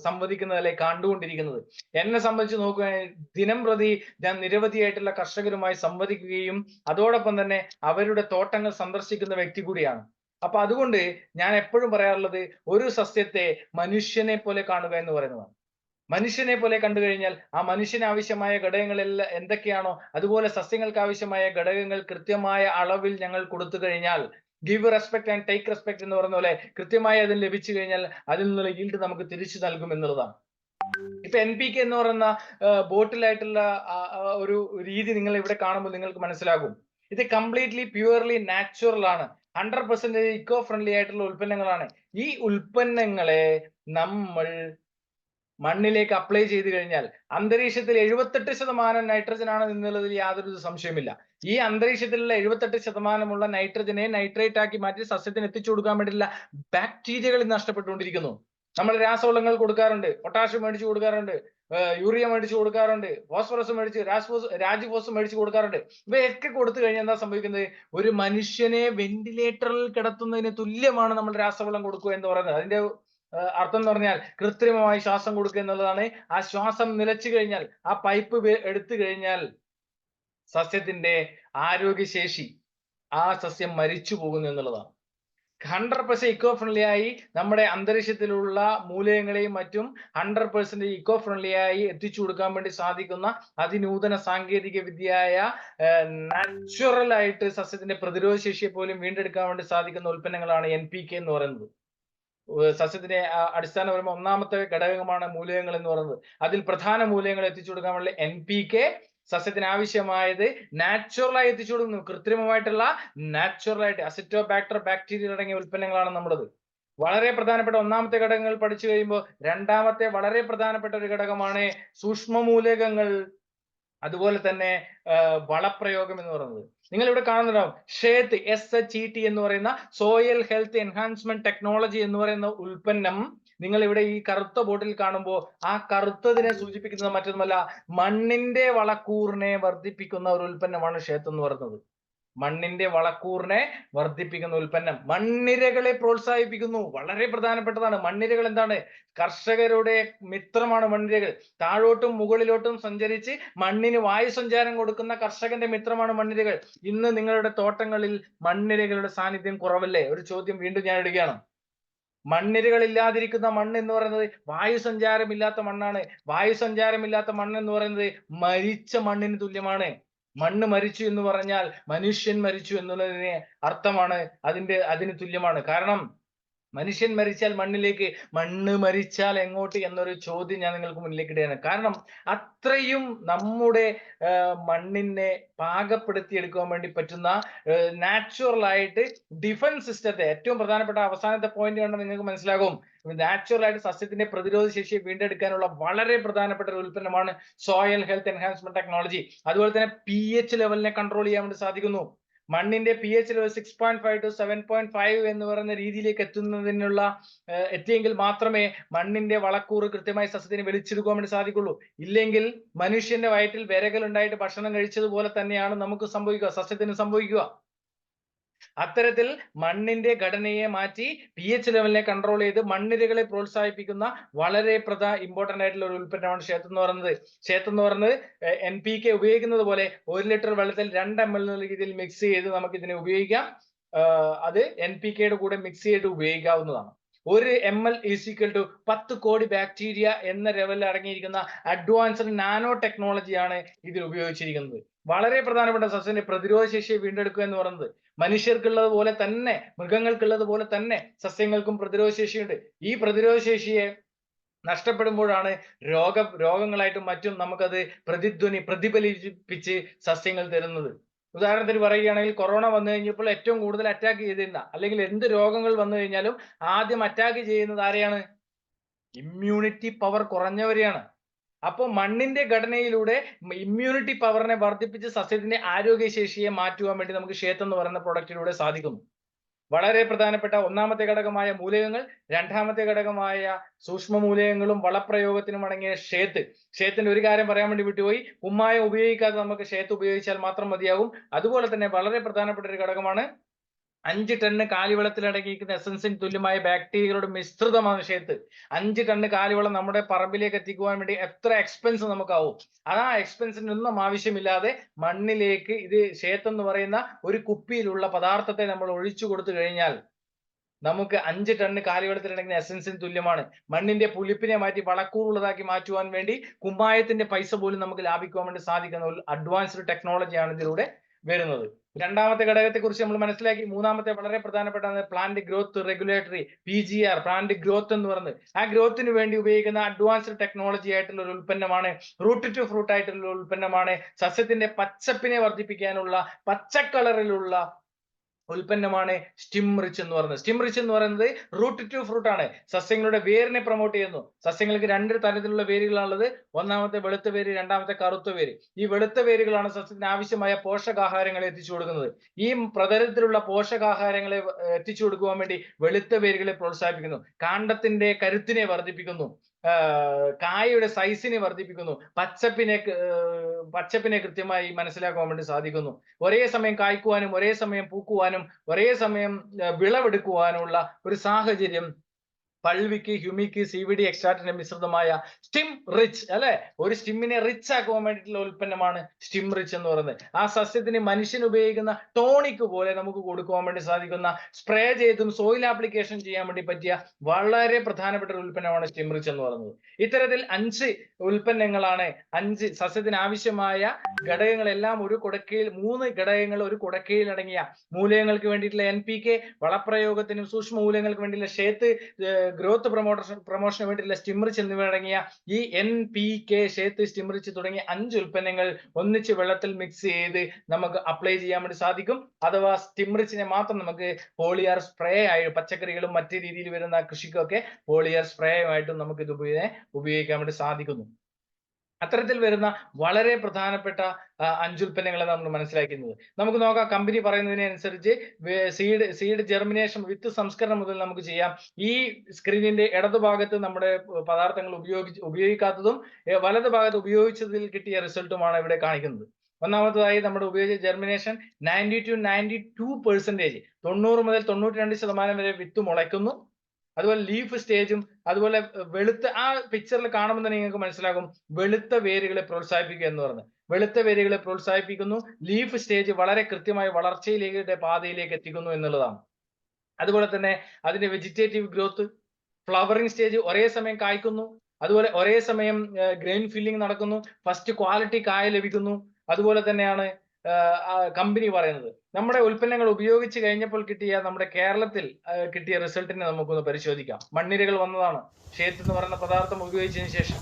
സംവദിക്കുന്നത്, അല്ലെ കണ്ടുകൊണ്ടിരിക്കുന്നത്. എന്നെ സംബന്ധിച്ച് നോക്കുകയാണെങ്കിൽ ദിനം പ്രതി ഞാൻ നിരവധിയായിട്ടുള്ള കർഷകരുമായി സംവദിക്കുകയും അതോടൊപ്പം തന്നെ അവരുടെ തോട്ടങ്ങൾ സന്ദർശിക്കുന്ന വ്യക്തി കൂടിയാണ്. അപ്പൊ അതുകൊണ്ട് ഞാൻ എപ്പോഴും പറയാറുള്ളത് ഒരു സസ്യത്തെ മനുഷ്യനെ പോലെ കാണുക എന്ന് പറയുന്നതാണ്. മനുഷ്യനെ പോലെ കണ്ടു കഴിഞ്ഞാൽ ആ മനുഷ്യന് ആവശ്യമായ ഘടകങ്ങളെല്ലാം എന്തൊക്കെയാണോ അതുപോലെ സസ്യങ്ങൾക്ക് ആവശ്യമായ ഘടകങ്ങൾ കൃത്യമായ അളവിൽ ഞങ്ങൾ കൊടുത്തു കഴിഞ്ഞാൽ, give respect and take respect എന്ന് പറയുന്ന പോലെ കൃത്യമായി അതിന് ലഭിച്ചു കഴിഞ്ഞാൽ അതിൽ നിന്നുള്ള ഈൽഡ് നമുക്ക് തിരിച്ചു നൽകും എന്നുള്ളതാണ്. ഇപ്പൊ NPK എന്ന് പറയുന്ന ബോട്ടിലായിട്ടുള്ള ഒരു രീതി നിങ്ങൾ ഇവിടെ കാണുമ്പോൾ നിങ്ങൾക്ക് മനസ്സിലാകും. ഇത് കംപ്ലീറ്റ്ലി പ്യുവർലി നാച്ചുറൽ ആണ്. 100% ഇക്കോ ഫ്രണ്ട്ലി ആയിട്ടുള്ള ഉൽപ്പന്നങ്ങളാണ്. ഈ ഉൽപ്പന്നങ്ങളെ നമ്മൾ മണ്ണിലേക്ക് അപ്ലൈ ചെയ്ത് കഴിഞ്ഞാൽ അന്തരീക്ഷത്തിൽ 78% നൈട്രജൻ ആണ് എന്നുള്ളതിൽ യാതൊരു സംശയമില്ല. ഈ അന്തരീക്ഷത്തിലുള്ള 78% നൈട്രജനെ നൈട്രേറ്റ് ആക്കി മാറ്റി സസ്യത്തിന് എത്തിച്ചു കൊടുക്കാൻ വേണ്ടിയിട്ടുള്ള ബാക്ടീരിയകൾ നഷ്ടപ്പെട്ടുകൊണ്ടിരിക്കുന്നു. നമ്മൾ രാസവളങ്ങൾ കൊടുക്കാറുണ്ട്, പൊട്ടാഷ്യം മേടിച്ചു കൊടുക്കാറുണ്ട്, യൂറിയ മേടിച്ചു കൊടുക്കാറുണ്ട്, ഫോസ്ഫറസ് രാജ്ഫോസ് മേടിച്ചു കൊടുക്കാറുണ്ട്. ഇവയൊക്കെ കൊടുത്തു കഴിഞ്ഞാൽ എന്താ സംഭവിക്കുന്നത്? ഒരു മനുഷ്യനെ വെന്റിലേറ്ററിൽ കിടത്തുന്നതിന് തുല്യമാണ് നമ്മൾ രാസവളം കൊടുക്കുക എന്ന് പറയുന്നത്. അതിന്റെ അർത്ഥം എന്ന് പറഞ്ഞാൽ കൃത്രിമമായി ശ്വാസം കൊടുക്കുക എന്നുള്ളതാണ്. ആ ശ്വാസം നിലച്ചു കഴിഞ്ഞാൽ, ആ പൈപ്പ് എടുത്തു കഴിഞ്ഞാൽ സസ്യത്തിന്റെ ആരോഗ്യശേഷി, ആ സസ്യം മരിച്ചു പോകുന്നു എന്നുള്ളതാണ്. 100% ഇക്കോ ഫ്രണ്ട്ലി ആയി നമ്മുടെ അന്തരീക്ഷത്തിലുള്ള മൂലകങ്ങളെയും മറ്റും 100% ഇക്കോ ഫ്രണ്ട്ലി ആയി എത്തിച്ചു കൊടുക്കാൻ വേണ്ടി സാധിക്കുന്ന അതിനൂതന സാങ്കേതിക വിദ്യയായ നാച്ചുറൽ ആയിട്ട് സസ്യത്തിന്റെ പ്രതിരോധ ശേഷിയെ പോലും വീണ്ടെടുക്കാൻ വേണ്ടി സാധിക്കുന്ന ഉൽപ്പന്നങ്ങളാണ് NPK എന്ന് പറയുന്നത്. സസ്യത്തിനെ അടിസ്ഥാനപരമായി ഒന്നാമത്തെ ഘടകമാണ് മൂലകങ്ങൾ എന്ന് പറയുന്നത്. അതിൽ പ്രധാന മൂലകങ്ങൾ എത്തിച്ചു കൊടുക്കാൻ വേണ്ടി NPK സസ്യത്തിന് ആവശ്യമായത് നാച്ചുറലായി എത്തിച്ചു കൊടുക്കുന്നു. കൃത്രിമമായിട്ടുള്ള നാച്ചുറലായിട്ട് അസിറ്റോബാക്ടർ ബാക്ടീരിയ അടങ്ങിയ ഉൽപ്പന്നങ്ങളാണ് നമ്മുടേത്. വളരെ പ്രധാനപ്പെട്ട ഒന്നാമത്തെ ഘടകങ്ങൾ പഠിച്ചു കഴിയുമ്പോൾ രണ്ടാമത്തെ വളരെ പ്രധാനപ്പെട്ട ഒരു ഘടകമാണ് സൂക്ഷ്മ മൂലകങ്ങൾ, അതുപോലെ തന്നെ വളപ്രയോഗം എന്ന് പറയുന്നത്. നിങ്ങൾ ഇവിടെ കാണുന്നുണ്ടാവും ഷേത്ത് SHET എന്ന് പറയുന്ന സോയിൽ ഹെൽത്ത് എൻഹാൻസ്മെന്റ് ടെക്നോളജി എന്ന് പറയുന്ന ഉൽപ്പന്നം നിങ്ങൾ ഇവിടെ ഈ കറുത്ത ബോട്ടിൽ കാണുമ്പോൾ ആ കറുത്തതിനെ സൂചിപ്പിക്കുന്നത് മറ്റൊന്നുമല്ല, മണ്ണിന്റെ വളക്കൂറിനെ വർദ്ധിപ്പിക്കുന്ന ഒരു ഉൽപ്പന്നമാണ് ഷേത്ത് എന്ന് പറയുന്നത്. മണ്ണിന്റെ വളക്കൂറിനെ വർദ്ധിപ്പിക്കുന്ന ഉൽപ്പന്നം, മണ്ണിരകളെ പ്രോത്സാഹിപ്പിക്കുന്നു. വളരെ പ്രധാനപ്പെട്ടതാണ്. മണ്ണിരകൾ എന്താണ്? കർഷകരുടെ മിത്രമാണ് മണ്ണിരകൾ. താഴോട്ടും മുകളിലോട്ടും സഞ്ചരിച്ച് മണ്ണിന് വായു സഞ്ചാരം കൊടുക്കുന്ന കർഷകന്റെ മിത്രമാണ് മണ്ണിരകൾ. ഇന്ന് നിങ്ങളുടെ തോട്ടങ്ങളിൽ മണ്ണിരകളുടെ സാന്നിധ്യം കുറവല്ലേ? ഒരു ചോദ്യം വീണ്ടും ഞാൻ ഇടുകയാണ്. മണ്ണിരകൾ ഇല്ലാതിരിക്കുന്ന മണ്ണ് എന്ന് പറയുന്നത് വായു സഞ്ചാരമില്ലാത്ത മണ്ണാണ്. വായു സഞ്ചാരമില്ലാത്ത മണ്ണ് എന്ന് പറയുന്നത് മരിച്ച മണ്ണിന് തുല്യമാണ്. മണ്ണ് മരിച്ചു എന്ന് പറഞ്ഞാൽ മനുഷ്യൻ മരിച്ചു എന്നുള്ളതിന് അർത്ഥമാണ്, അതിന് തുല്യമാണ്. കാരണം മനുഷ്യൻ മരിച്ചാൽ മണ്ണിലേക്ക്, മണ്ണ് മരിച്ചാൽ എങ്ങോട്ട് എന്നൊരു ചോദ്യം ഞാൻ നിങ്ങൾക്ക് മുന്നിലേക്ക് ഇടുകയാണ്. കാരണം അത്രയും നമ്മുടെ മണ്ണിനെ പാകപ്പെടുത്തിയെടുക്കാൻ വേണ്ടി പറ്റുന്ന നാച്ചുറൽ ആയിട്ട് ഡിഫൻസ് സിസ്റ്റത്തെ, ഏറ്റവും പ്രധാനപ്പെട്ട അവസാനത്തെ പോയിന്റ് കണ്ടാൽ നിങ്ങൾക്ക് മനസ്സിലാകും, നാച്ചുറൽ ആയിട്ട് സസ്യത്തിന്റെ പ്രതിരോധ ശേഷിയെ വീണ്ടെടുക്കാനുള്ള വളരെ പ്രധാനപ്പെട്ട ഒരു ഉൽപ്പന്നമാണ് സോയിൽ ഹെൽത്ത് എൻഹാൻസ്മെന്റ് ടെക്നോളജി. അതുപോലെ തന്നെ pH ലെവലിനെ കൺട്രോൾ ചെയ്യാൻ വേണ്ടി സാധിക്കുന്നു. മണ്ണിന്റെ pH ലെവൽ 6.5 to 7.5 എന്ന് പറയുന്ന രീതിയിലേക്ക് എത്തിയെങ്കിൽ മാത്രമേ മണ്ണിന്റെ വളക്കൂറ് കൃത്യമായി സസ്യത്തിന് വലിച്ചെടുക്കാൻ വേണ്ടി സാധിക്കുള്ളൂ. ഇല്ലെങ്കിൽ മനുഷ്യന്റെ വയറ്റിൽ വിരകൾ ഉണ്ടായിട്ട് ഭക്ഷണം കഴിച്ചതുപോലെ തന്നെയാണ് നമുക്ക് സംഭവിക്കുക, സസ്യത്തിന് സംഭവിക്കുക. അത്തരത്തിൽ മണ്ണിന്റെ ഘടനയെ മാറ്റി pH ലെവലിനെ കൺട്രോൾ ചെയ്ത് മണ്ണിരകളെ പ്രോത്സാഹിപ്പിക്കുന്ന വളരെ ഇമ്പോർട്ടന്റ് ആയിട്ടുള്ള ഒരു ഉൽപ്പന്നമാണ് ഷേത്ത് എന്ന് പറയുന്നത്. ഷേത്ത് എന്ന് പറയുന്നത് NPK ഉപയോഗിക്കുന്നത് പോലെ 1 ലിറ്റർ വെള്ളത്തിൽ 2 ml എന്നുള്ള രീതിയിൽ മിക്സ് ചെയ്ത് നമുക്ക് ഇതിനെ ഉപയോഗിക്കാം. അത് NPK യുടെ കൂടെ മിക്സ് ചെയ്ത് ഉപയോഗിക്കാവുന്നതാണ്. 1 ml ഈസ് ഈക്വൽ ടു 10 കോടി ബാക്ടീരിയ എന്ന ലെവലിൽ അടങ്ങിയിരിക്കുന്ന അഡ്വാൻസ്ഡ് നാനോ ടെക്നോളജിയാണ് ഇതിൽ ഉപയോഗിച്ചിരിക്കുന്നത്. വളരെ പ്രധാനപ്പെട്ട സസ്യത്തിന്റെ പ്രതിരോധ ശേഷിയെ വീണ്ടെടുക്കുക എന്ന് പറയുന്നത് മനുഷ്യർക്കുള്ളത് പോലെ തന്നെ മൃഗങ്ങൾക്കുള്ളത് പോലെ തന്നെ സസ്യങ്ങൾക്കും പ്രതിരോധ ശേഷിയുണ്ട്. ഈ പ്രതിരോധ ശേഷിയെ നഷ്ടപ്പെടുമ്പോഴാണ് രോഗങ്ങളായിട്ടും മറ്റും നമുക്കത് പ്രതിഫലിപ്പിച്ച് സസ്യങ്ങൾ തരുന്നത്. ഉദാഹരണത്തിന് പറയുകയാണെങ്കിൽ കൊറോണ വന്നു കഴിഞ്ഞപ്പോൾ ഏറ്റവും കൂടുതൽ അറ്റാക്ക് ചെയ്തിരുന്ന, അല്ലെങ്കിൽ എന്ത് രോഗങ്ങൾ വന്നു കഴിഞ്ഞാലും ആദ്യം അറ്റാക്ക് ചെയ്യുന്നത് ആരെയാണ്? ഇമ്മ്യൂണിറ്റി പവർ കുറഞ്ഞവരെയാണ്. അപ്പോൾ മണ്ണിന്റെ ഘടനയിലൂടെ ഇമ്മ്യൂണിറ്റി പവറിനെ വർദ്ധിപ്പിച്ച് സസ്യത്തിന്റെ ആരോഗ്യശേഷിയെ മാറ്റുവാൻ വേണ്ടി നമുക്ക് ഷേത്ത് എന്ന് പറയുന്ന പ്രൊഡക്റ്റിലൂടെ സാധിക്കുന്നു. വളരെ പ്രധാനപ്പെട്ട ഒന്നാമത്തെ ഘടകമായ മൂലകങ്ങൾ, രണ്ടാമത്തെ ഘടകമായ സൂക്ഷ്മ മൂലകങ്ങളും വളപ്രയോഗത്തിനും അടങ്ങിയ ഷേത്തിന്റെ ഒരു കാര്യം പറയാൻ വേണ്ടി വിട്ടുപോയി. കുമ്മായം ഉപയോഗിക്കാതെ നമുക്ക് ഷേത്ത് ഉപയോഗിച്ചാൽ മാത്രം മതിയാകും. അതുപോലെ തന്നെ വളരെ പ്രധാനപ്പെട്ട ഒരു ഘടകമാണ് 5 ടണ്ണ് കാലിവെള്ളത്തിൽ അടങ്ങിയിരിക്കുന്ന എസൻസിന് തുല്യമായ ബാക്ടീരിയകളുടെ മിശ്രിതമാണ് ഷേത്ത്. 5 ടണ്ണ് കാലിവെള്ളം നമ്മുടെ പറമ്പിലേക്ക് എത്തിക്കുവാൻ വേണ്ടി എത്ര എക്സ്പെൻസ് നമുക്കാവും? ആ എക്സ്പെൻസിനൊന്നും ആവശ്യമില്ലാതെ മണ്ണിലേക്ക് ഇത് ഷേത്ത് എന്ന് പറയുന്ന ഒരു കുപ്പിയിലുള്ള പദാർത്ഥത്തെ നമ്മൾ ഒഴിച്ചു കൊടുത്തു കഴിഞ്ഞാൽ നമുക്ക് 5 ടണ്ണ് കാലിവെള്ളത്തിൽ അടങ്ങുന്ന എസൻസിന് തുല്യമാണ്. മണ്ണിന്റെ പുളിപ്പിനെ മാറ്റി വളക്കൂറുള്ളതാക്കി മാറ്റുവാൻ വേണ്ടി കുമ്മായത്തിന്റെ പൈസ പോലും നമുക്ക് ലാഭിക്കുവാൻ വേണ്ടി സാധിക്കുന്ന ഒരു അഡ്വാൻസ്ഡ് ടെക്നോളജിയാണ് ഇതിലൂടെ വരുന്നത്. രണ്ടാമത്തെ ഘടകത്തെ കുറിച്ച് നമ്മൾ മനസ്സിലാക്കി. മൂന്നാമത്തെ വളരെ പ്രധാനപ്പെട്ട plant growth regulatory, PGR, plant growth എന്ന് പറയുന്നത്. ആ ഗ്രോത്തിന് വേണ്ടി ഉപയോഗിക്കുന്ന അഡ്വാൻസ്ഡ് ടെക്നോളജി ആയിട്ടുള്ള ഒരു ഉൽപ്പന്നമാണ്, റൂട്ട് ടു ഫ്രൂട്ട് ആയിട്ടുള്ള ഉൽപ്പന്നമാണ്. സസ്യത്തിന്റെ പച്ചപ്പിനെ വർദ്ധിപ്പിക്കാനുള്ള പച്ച കളറിലുള്ള ഉൽപ്പന്നമാണ് സ്റ്റിം റിച്ച് എന്ന് പറയുന്നത്. സ്റ്റിം റിച്ച് എന്ന് പറയുന്നത് റൂട്ട് ടു ഫ്രൂട്ട് ആണ്. സസ്യങ്ങളുടെ വേരിനെ പ്രൊമോട്ട് ചെയ്യുന്നു. സസ്യങ്ങൾക്ക് 2 തരത്തിലുള്ള വേരുകളാണുള്ളത്. ഒന്നാമത്തെ വെളുത്ത വേര്, രണ്ടാമത്തെ കറുത്ത വേര്. ഈ വെളുത്ത വേരുകളാണ് സസ്യത്തിന് ആവശ്യമായ പോഷകാഹാരങ്ങളെ എത്തിച്ചു കൊടുക്കുന്നത്. ഈ പ്രതലത്തിലുള്ള പോഷകാഹാരങ്ങളെ എത്തിച്ചു കൊടുക്കുവാൻ വേണ്ടി വെളുത്ത വേരുകളെ പ്രോത്സാഹിപ്പിക്കുന്നു. കാണ്ഡത്തിന്റെ കരുത്തിനെ വർദ്ധിപ്പിക്കുന്നു. കായയുടെ സൈസിനെ വർദ്ധിപ്പിക്കുന്നു. പച്ചപ്പിനെ കൃത്യമായി മനസ്സിലാക്കാൻ വേണ്ടി സാധിക്കുന്നു. ഒരേ സമയം കായ്ക്കുവാനും ഒരേ സമയം പൂക്കുവാനും ഒരേ സമയം വിളവെടുക്കുവാനുള്ള ഒരു സാഹചര്യം പൾവിക്ക്, ഹ്യൂമിക്ക്, CBD എക്സ്ട്രാക്റ്റിന്റെ മിശ്രിതമായ സ്റ്റിം റിച്ച് അല്ലെ, ഒരു സ്റ്റിമ്മിനെ റിച്ച് ആക്കുവാൻ വേണ്ടിയിട്ടുള്ള ഉൽപ്പന്നമാണ് സ്റ്റിം റിച്ച് എന്ന് പറയുന്നത്. ആ സസ്യത്തിന് മനുഷ്യൻ ഉപയോഗിക്കുന്ന ടോണിക് പോലെ നമുക്ക് കൊടുക്കുവാൻ വേണ്ടി സാധിക്കുന്ന, സ്പ്രേ ചെയ്തും സോയിൽ ആപ്ലിക്കേഷൻ ചെയ്യാൻ വേണ്ടി പറ്റിയ വളരെ പ്രധാനപ്പെട്ട ഒരു ഉൽപ്പന്നമാണ് സ്റ്റിം റിച്ച് എന്ന് പറയുന്നത്. ഇത്തരത്തിൽ 5 ഉൽപ്പന്നങ്ങളാണ്, 5 സസ്യത്തിന് ആവശ്യമായ ഘടകങ്ങളെല്ലാം ഒരു കുടക്കയിൽ, 3 ഘടകങ്ങൾ ഒരു കുടക്കയിൽ അടങ്ങിയ മൂലകങ്ങൾക്ക് വേണ്ടിയിട്ടുള്ള NPK, വളപ്രയോഗത്തിനും സൂക്ഷ്മ മൂലകങ്ങൾക്ക് വേണ്ടിയിട്ടുള്ള ഷേത്ത്, ഗ്രോത്ത് പ്രൊമോഷന് വേണ്ടിയിട്ടുള്ള സ്റ്റിംറിച്ച് എന്നിവ അടങ്ങിയ ഈ NPK, ഷേത്ത്, സ്റ്റിംറിച്ച് തുടങ്ങിയ 5 ഉൽപ്പന്നങ്ങൾ ഒന്നിച്ച് വെള്ളത്തിൽ മിക്സ് ചെയ്ത് നമുക്ക് അപ്ലൈ ചെയ്യാൻ വേണ്ടി സാധിക്കും. അഥവാ സ്റ്റിംറിച്ചിനെ മാത്രം നമുക്ക് പോളിയർ സ്പ്രേ ആയി പച്ചക്കറികളും മറ്റു രീതിയിൽ വരുന്ന കൃഷിക്കൊക്കെ പോളിയർ സ്പ്രേ ആയിട്ടും നമുക്ക് ഇത് ഉപയോഗിക്കാൻ വേണ്ടി സാധിക്കുന്നു. അത്തരത്തിൽ വരുന്ന വളരെ പ്രധാനപ്പെട്ട 5 ഉൽപ്പന്നങ്ങളെ നമ്മൾ മനസ്സിലാക്കുന്നത്. നമുക്ക് നോക്കാം, കമ്പനി പറയുന്നതിനനുസരിച്ച് സീഡ് ജെർമിനേഷൻ, വിത്ത് സംസ്കരണം മുതൽ നമുക്ക് ചെയ്യാം. ഈ സ്ക്രീനിന്റെ ഇടതുഭാഗത്ത് നമ്മുടെ പദാർത്ഥങ്ങൾ ഉപയോഗിക്കാത്തതും വലതു ഭാഗത്ത് ഉപയോഗിച്ചതിൽ കിട്ടിയ റിസൾട്ടുമാണ് ഇവിടെ കാണിക്കുന്നത്. ഒന്നാമതായി നമ്മുടെ ഉപയോഗിച്ച ജെർമിനേഷൻ 90 to 92%, 90 മുതൽ 92% വരെ വിത്ത് മുളയ്ക്കുന്നു. അതുപോലെ ലീഫ് സ്റ്റേജും, അതുപോലെ വെളുത്ത, ആ പിക്ചറിൽ കാണുമ്പോൾ തന്നെ നിങ്ങൾക്ക് മനസ്സിലാകും, വെളുത്ത വേരുകളെ പ്രോത്സാഹിപ്പിക്കുക എന്ന് പറഞ്ഞത്. വെളുത്ത വേരുകളെ പ്രോത്സാഹിപ്പിക്കുന്നു. ലീഫ് സ്റ്റേജ് വളരെ കൃത്യമായി വളർച്ചയിലേക്ക് പാതയിലേക്ക് എത്തിക്കുന്നു എന്നുള്ളതാണ്. അതുപോലെ തന്നെ അതിന്റെ വെജിറ്റേറ്റീവ് ഗ്രോത്ത്, ഫ്ലവറിംഗ് സ്റ്റേജ്, ഒരേ സമയം കായ്ക്കുന്നു. അതുപോലെ ഒരേ സമയം ഗ്രെയിൻ ഫില്ലിംഗ് നടക്കുന്നു. ഫസ്റ്റ് ക്വാളിറ്റി കായ ലഭിക്കുന്നു. അതുപോലെ തന്നെയാണ് കമ്പനി പറയുന്നത്. നമ്മുടെ ഉൽപ്പന്നങ്ങൾ ഉപയോഗിച്ച് കഴിഞ്ഞപ്പോൾ കിട്ടിയ, നമ്മുടെ കേരളത്തിൽ കിട്ടിയ റിസൾട്ടിനെ നമുക്കൊന്ന് പരിശോധിക്കാം. മണ്ണിരകൾ വന്നതാണ് ഷേത്ത് എന്ന് പറയുന്ന പദാർത്ഥം ഉപയോഗിച്ചതിന് ശേഷം.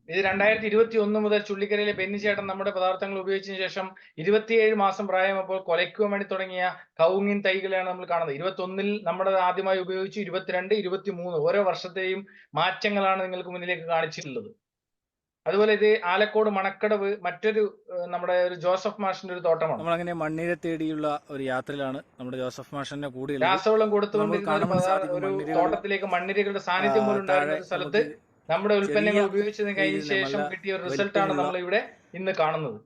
ഇത് 2021 മുതൽ ചുള്ളിക്കരയിലെ ബെന്നിച്ചേട്ടൻ നമ്മുടെ പദാർത്ഥങ്ങൾ ഉപയോഗിച്ചതിന് ശേഷം 27 മാസം പ്രായമായപ്പോൾ കൊലയ്ക്കുവാൻ വേണ്ടി തുടങ്ങിയ കവുങ്ങിൻ തൈകളെയാണ് നമ്മൾ കാണുന്നത്. 21-ൽ നമ്മുടെ ആദ്യമായി ഉപയോഗിച്ചു, 22, 23 ഓരോ വർഷത്തെയും മാറ്റങ്ങളാണ് നിങ്ങൾക്ക് മുന്നിലേക്ക് കാണിച്ചിട്ടുള്ളത്. അതുപോലെ ഇത് ആലക്കോട് മണക്കടവ് മറ്റൊരു നമ്മുടെ ഒരു ജോസഫ് മാഷിന്റെ ഒരു തോട്ടമാണ്. നമ്മൾ അങ്ങനെ മണ്ണിര തേടിയുള്ള ഒരു യാത്രയിലാണ് നമ്മുടെ ജോസഫ് മാഷിന്റെ കൂടെ. രാസവളം കൊടുത്തുകൊണ്ടിരുന്ന ഒരു തോട്ടത്തിലേക്ക് മണ്ണിരകളുടെ സാന്നിധ്യം പോലും ഉണ്ടായിരുന്ന ഒരു സ്ഥലത്ത് നമ്മുടെ ഉൽപ്പന്നങ്ങൾ ഉപയോഗിച്ചതിന് കഴിഞ്ഞ ശേഷം കിട്ടിയ ഒരു റിസൾട്ടാണ് നമ്മൾ ഇവിടെ ഇന്ന് കാണുന്നത്.